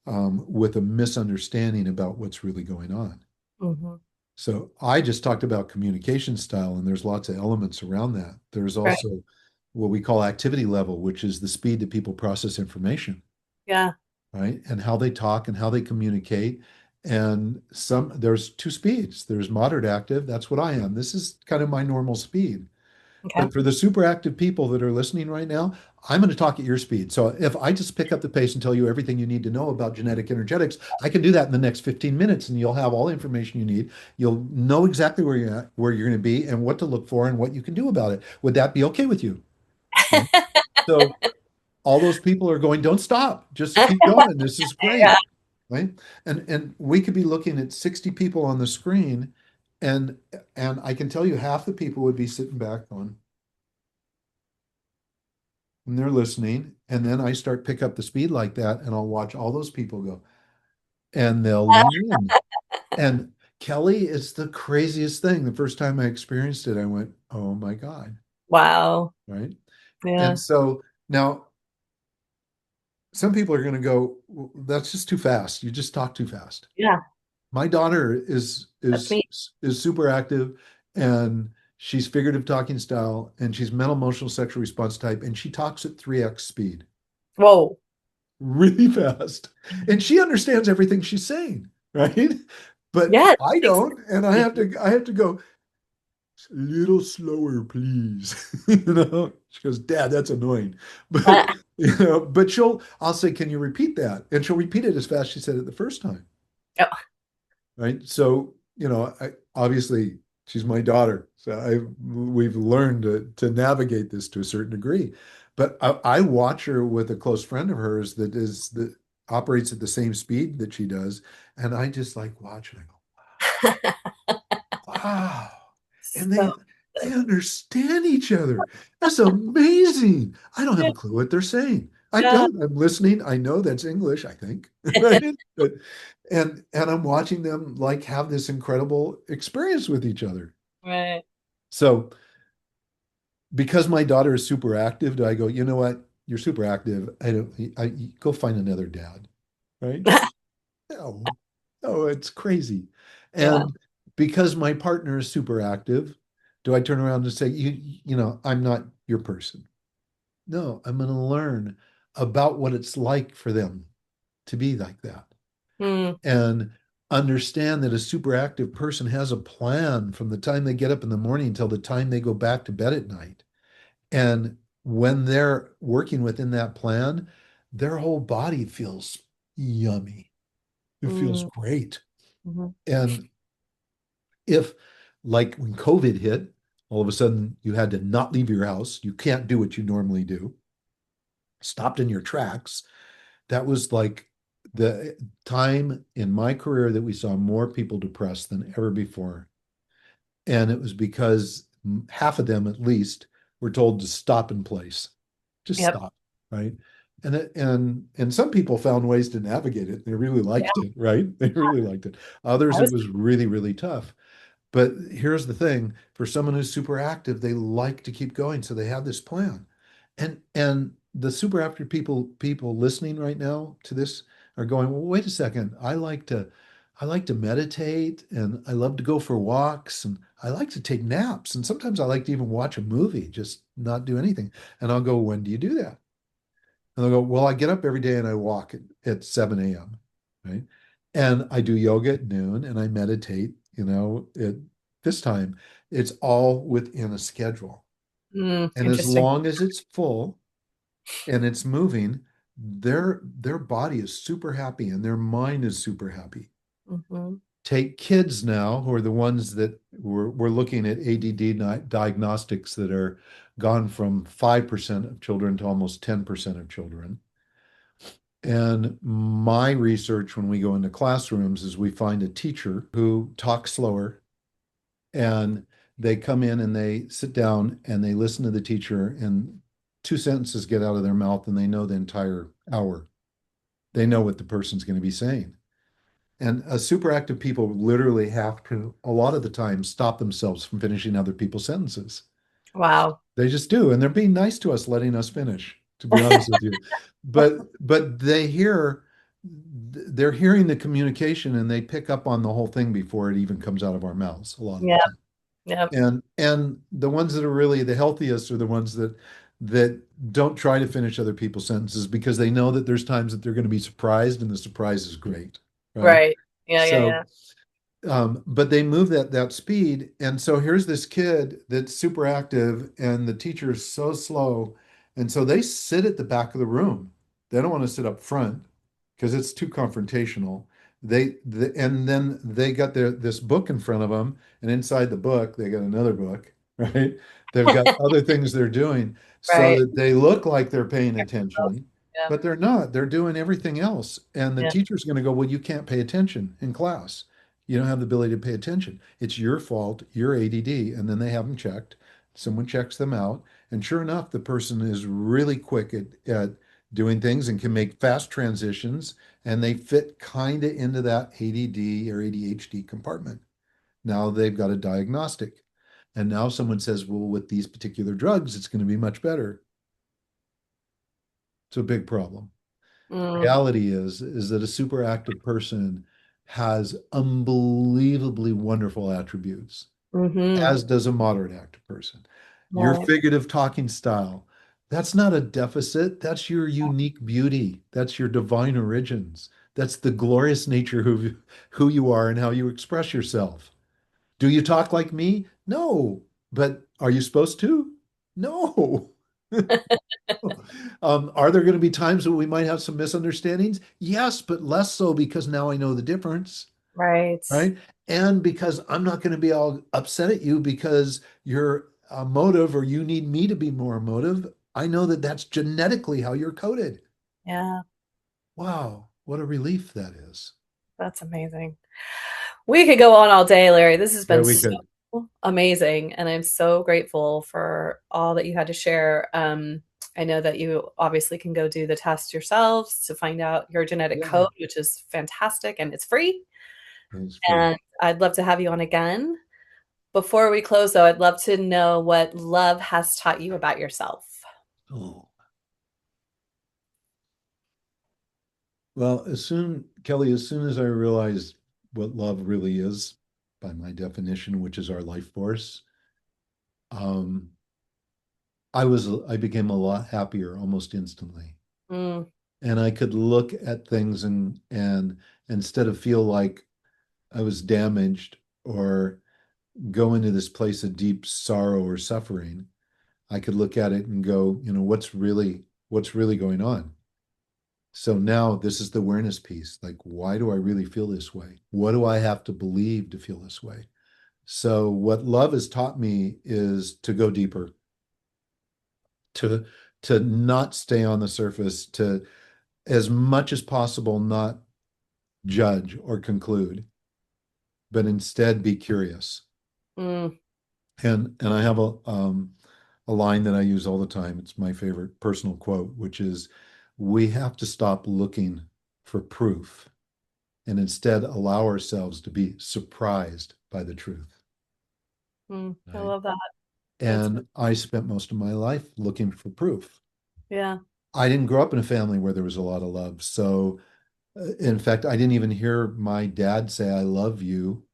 with a misunderstanding about what's really going on. Hmm. So I just talked about communication style, and there's lots of elements around that. There's Right. also what we call activity level, which is the speed that people process information, Yeah. right? And how they talk and how they communicate. And there's two speeds. There's moderate active. That's what I am. This is kind of my normal speed. Okay. But for the super active people that are listening right now, I'm going to talk at your speed. So if I just pick up the pace and tell you everything you need to know about genetic energetics, I can do that in the next 15 minutes and you'll have all the information you need. You'll know exactly where you're at, where you're going to be and what to look for and what you can do about it. Would that be okay with you? Right. So all those people are going, don't stop, just keep going. This is Yeah. great. Right. And we could be looking at 60 people on the screen and and I can tell you half the people would be sitting back on and they're listening. And then I start pick up the speed like that, and I'll watch all those people go, and they'll lean in. And Kelly, it's the craziest thing. The first time I experienced it, I went, "Oh my God!" Wow. Right? And Yeah. so now some people are going to go, "Well, that's just too fast. You just talk too fast." Yeah. My daughter That's me. is super active, and she's figurative talking style, and she's mental, emotional, sexual response type, and she talks at 3x speed. Whoa. Really fast. And she understands everything she's saying, right? But Yeah. I Makes don't, and I have to go a little slower, please. You know, she goes, Dad, that's annoying. But sense. you know, but I'll say, can you repeat that? And she'll repeat it as fast as she said it the first time. Oh. Right. So, you know, obviously she's my daughter. So we've learned to navigate this to a certain degree. But I watch her with a close friend of hers that operates at the same speed that she does. And I just like watch and I go, wow. And So they good. understand each other. That's amazing. I don't have Yeah. a clue what they're saying. I Yeah. don't. I'm listening. I know that's English, I think. Right. But and I'm watching them like have this incredible experience with each other. Right. So because my daughter is super active, do I go, you know what? You're super active. I go find another dad, right? No, no, it's crazy. Yeah. And because my partner is super active, do I turn around and say, you know, I'm not your person? No, I'm going to learn about what it's like for them to be like that Hmm. and understand that a super active person has a plan from the time they get up in the morning until the time they go back to bed at night. And when they're working within that plan, their whole body feels yummy. It feels Mm. great. Mhm. And if, like when COVID hit, all of a sudden you had to not leave your house, you can't do what you normally do, stopped in your tracks. That was like the time in my career that we saw more people depressed than ever before. And it was because half of them, at least, were told to stop in place, just Yep. stop, right? And some people found ways to navigate it. They really liked Yeah. it, right? They really liked it. Others, I it was. was really, really tough. But here's the thing, for someone who's super active, they like to keep going. So they have this plan. And the super active people listening right now to this are going, well, wait a second. I like to meditate and I love to go for walks and I like to take naps. And sometimes I like to even watch a movie, just not do anything. And I'll go, when do you do that? And they'll go, well, I get up every day and I walk at 7 a.m. Right. And I do yoga at noon and I meditate, you know, at this time. It's all within a schedule. And as Interesting. long as it's full and it's moving, their body is super happy and their mind is super happy. Hmm. Take kids now, who are the ones that we're looking at ADD diagnostics that are gone from 5% of children to almost 10% of children. And my research when we go into classrooms is we find a teacher who talks slower and they come in and they sit down and they listen to the teacher and two sentences get out of their mouth and they know the entire hour. They know what the person's going to be saying. And super active people literally have to, a lot of the time, stop themselves from finishing other people's sentences. Wow. They just do. And they're being nice to us, letting us finish, to be honest with you. But they're hearing the communication and they pick up on the whole thing before it even comes out of our mouths a lot of the Yeah. time. Yep. And the ones that are really the healthiest are the ones that don't try to finish other people's sentences because they know that there's times that they're going to be surprised and the surprise is great, right? Right. Yeah. Yeah. So Yeah. but they move that speed. And so here's this kid that's super active, and the teacher is so slow. And so they sit at the back of the room. They don't want to sit up front because it's too confrontational. And then they got this book in front of them, and inside the book, they got another book, right? They've got other things they're doing so Right. that they look like they're paying attention, Yeah. but they're not. They're doing everything else. And the Yeah. teacher's going to go, well, you can't pay attention in class. You don't have the ability to pay attention. It's your fault. You're ADD. And then they have them checked. Someone checks them out. And sure enough, the person is really quick at doing things and can make fast transitions, and they fit kind of into that ADD or ADHD compartment. Now they've got a diagnostic. And now someone says, well, with these particular drugs, it's going to be much better. It's a big problem. Mm, Reality is that a super active person has unbelievably wonderful attributes, hmm. as does a moderate active person. Your Right. figurative talking style, that's not a deficit. That's your unique beauty. That's your divine origins. That's the glorious nature of who you are and how you express yourself. Do you talk like me? No. But are you supposed to? No. Are there going to be times when we might have some misunderstandings? Yes, but less so because now I know the difference, Right. right? And because I'm not going to be all upset at you because you're emotive or you need me to be more emotive. I know that that's genetically how you're coded. Yeah. Wow, what a relief that is. That's amazing. We could go on all day, Larry. This has Yeah, been we so could. amazing, and I'm so grateful for all that you had to share. I know that you obviously can go do the test yourselves to find out your genetic Yeah, code, which is fantastic and it's free. it's free. And I'd love to have you on again. Before we close, though, I'd love to know what love has taught you about yourself. Oh. Well, Kelly, as soon as I realized what love really is, by my definition, which is our life force, um, I became a lot happier almost instantly. Mm, And I could look at things and instead of feel like I was damaged or go into this place of deep sorrow or suffering, I could look at it and go, what's really going on? So now this is the awareness piece. Like, why do I really feel this way? What do I have to believe to feel this way? So what love has taught me is to go deeper, to to not stay on the surface, to as much as possible not judge or conclude, but instead be curious. mm, And I have a line that I use all the time. It's my favorite personal quote, which is, "We have to stop looking for proof and instead allow ourselves to be surprised by the truth." I Right. love that. That's And I spent most of my life looking for proof. yeah. I didn't grow up in a family where there was a lot of love. So, in fact, I didn't even hear my dad say, I love you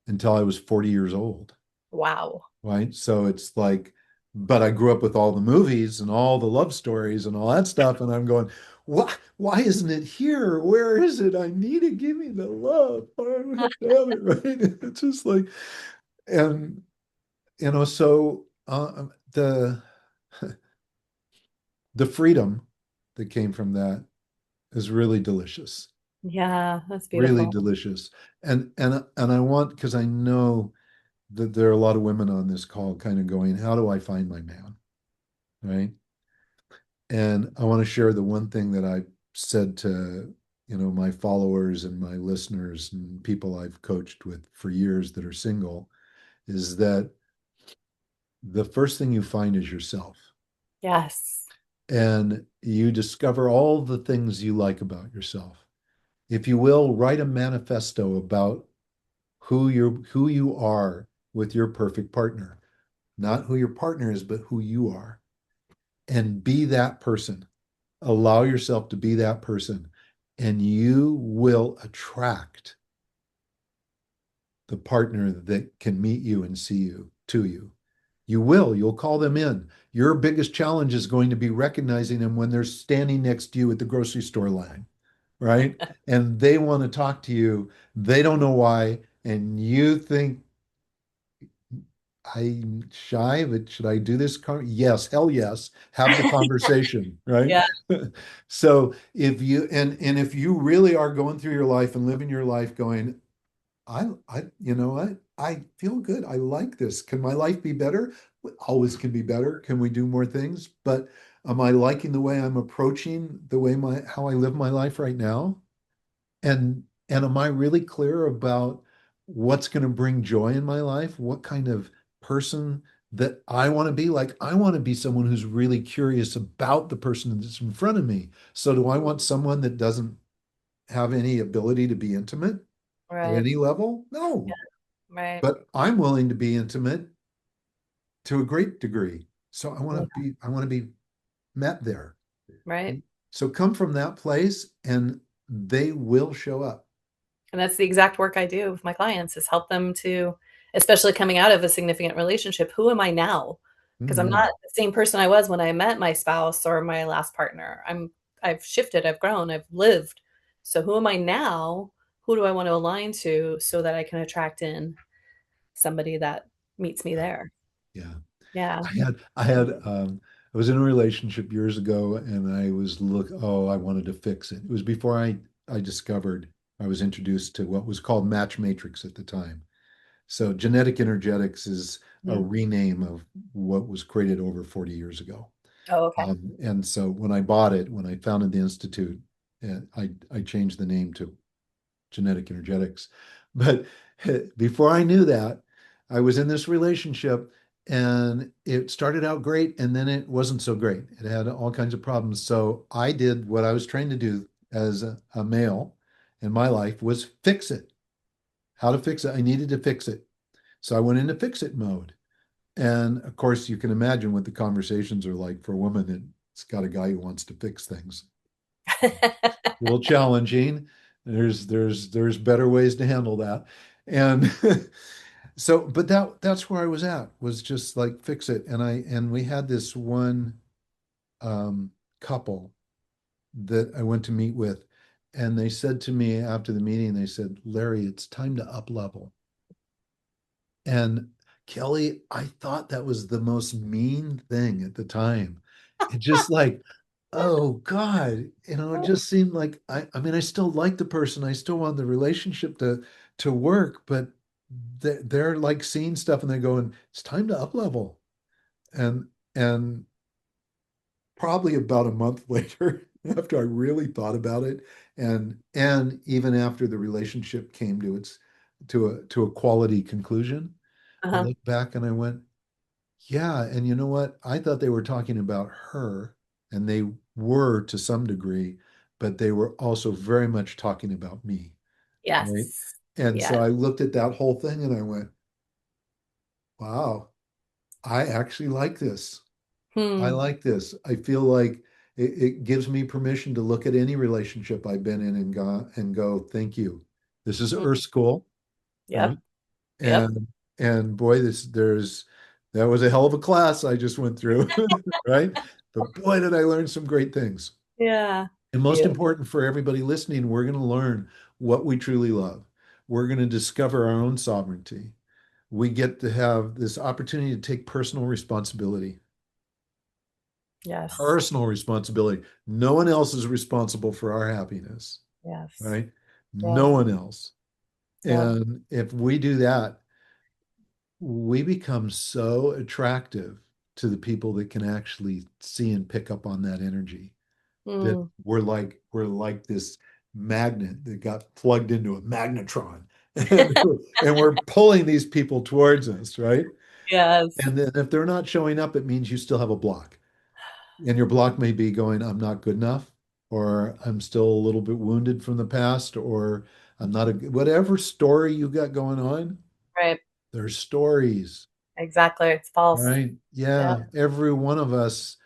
until I was 40 years old. Wow. Right. So it's like, but I grew up with all the movies and all the love stories and all that stuff. And I'm going, why isn't it here? Where is it? I need it. Give me the love. I have to have it, right? It's just like, and so the freedom that came from that is really delicious, Yeah, that's really beautiful. delicious. And I want, because I know that there are a lot of women on this call kind of going, how do I find my man? Right. And I want to share the one thing that I said to, my followers and my listeners and people I've coached with for years that are single is that the first thing you find is yourself. Yes. And you discover all the things you like about yourself. If you will, write a manifesto about who you are with your perfect partner, not who your partner is, but who you are, and be that person. Allow yourself to be that person, and you will attract the partner that can meet you and see you to you. You'll call them in. Your biggest challenge is going to be recognizing them when they're standing next to you at the grocery store line, right? And they want to talk to you. They don't know why. And you think I'm shy, but should I do this? Yes, hell yes. Have the conversation, right? Yeah. So if you and if you really are going through your life and living your life going, you know what? I feel good. I like this. Can my life be better? Always can be better. Can we do more things? But am I liking the way I'm approaching the way my how I live my life right now? And am I really clear about what's going to bring joy in my life? What kind of person that I want to be? Like, I want to be someone who's really curious about the person that's in front of me. So do I want someone that doesn't have any ability to be intimate at Right. any level? No. Right. But I'm willing to be intimate to a great degree. So Yeah. I want to be met there. Right. So come from that place and they will show up. And that's the exact work I do with my clients is help them to, especially coming out of a significant relationship, who am I now? Because I'm Mhm. not the same person I was when I met my spouse or my last partner. I've shifted, I've grown, I've lived. So who am I now? Who do I want to align to so that I can attract in somebody that meets me there? Yeah. Yeah. I was in a relationship years ago and I wanted to fix it. It was before I discovered I was introduced to what was called Match Matrix at the time. So genetic energetics is a Mhm. rename of what was created over 40 years ago. Oh, okay. And so when I bought it, when I founded the Institute, I changed the name to genetic energetics. But before I knew that, I was in this relationship and it started out great and then it wasn't so great. It had all kinds of problems. So I did what I was trained to do as a male in my life was fix it. How to fix it. I needed to fix it. So I went into fix it mode. And of course, you can imagine what the conversations are like for a woman that's got a guy who wants to fix things. A little challenging. There's better ways to handle that. And so, but that's where I was at, was just like fix it. And we had this one um, couple that I went to meet with, and they said to me after the meeting, they said, Larry, it's time to up level. And Kelly, I thought that was the most mean thing at the time. It just like, oh God, it just seemed like I mean, I still like the person. I still want the relationship to work, but they're like seeing stuff and they're going, it's time to up level. And and probably about a month later, after I really thought about it, and even after the relationship came to its to a quality conclusion, I Uh-huh. looked back and I went, yeah, and you know what? I thought they were talking about her, and they were to some degree, but they were also very much talking about me, right? Yes. And so Yes. I looked at that whole thing and I went, wow, I actually like this. I Hmm. like this. I feel like it gives me permission to look at any relationship I've been in and go, thank you. This is Hmm. Earth School, Yep. right? Yep. And boy, that was a hell of a class I just went through, right? But boy, did I learn some great things. Yeah. And most Beautiful. important for everybody listening, we're going to learn what we truly love. We're going to discover our own sovereignty. We get to have this opportunity to take Yes. personal responsibility. No one else is responsible for our happiness, Yes. right? Yeah. No one else. Yep. And if we do that, we become so attractive to the people that can actually see and pick up on that energy that Mm. we're like this magnet that got plugged into a magnetron and we're pulling these people towards us, right? Yes. And then if they're not showing up, it means you still have a block. And your block may be going, I'm not good enough, or I'm still a little bit wounded from the past, or I'm not a whatever story you got going on, Right. there's stories. Exactly. It's false. Right. Yeah. Yeah. Every one of us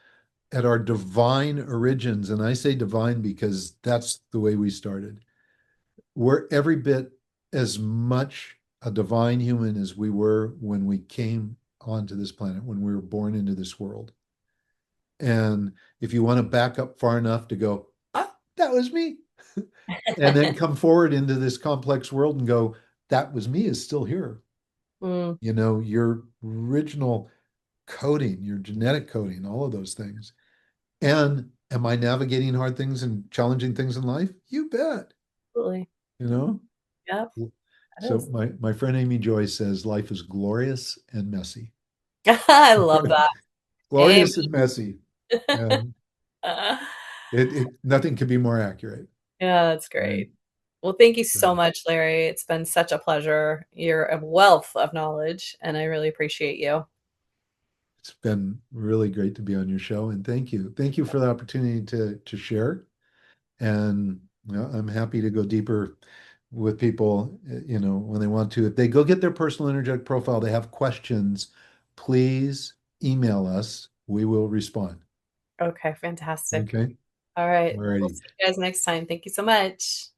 at our divine origins, and I say divine because that's the way we started. We're every bit as much a divine human as we were when we came onto this planet, when we were born into this world. And if you want to back up far enough to go, ah, that was me, and then come forward into this complex world and go, that was me is still here. Mm, your original coding, your genetic coding, all of those things. And am I navigating hard things and challenging things in life? You bet, absolutely. you know? Yep, that So is. my friend Amy Joy says life is glorious and messy. I love that. Amen. Glorious and messy. And nothing could be more accurate. Yeah, that's Right. great. Well, thank you So so much, Larry. It's been such a pleasure. You're a wealth of knowledge, and I really appreciate you. it's been really great to be on your show, and thank you. Thank you for the opportunity to share. And I'm happy to go deeper with people, when they want to. If they go get their personal energetic profile, they have questions, please email us. We will respond. Okay, fantastic. Okay. All right. We'll Alrighty. see you guys next time. Thank you so much.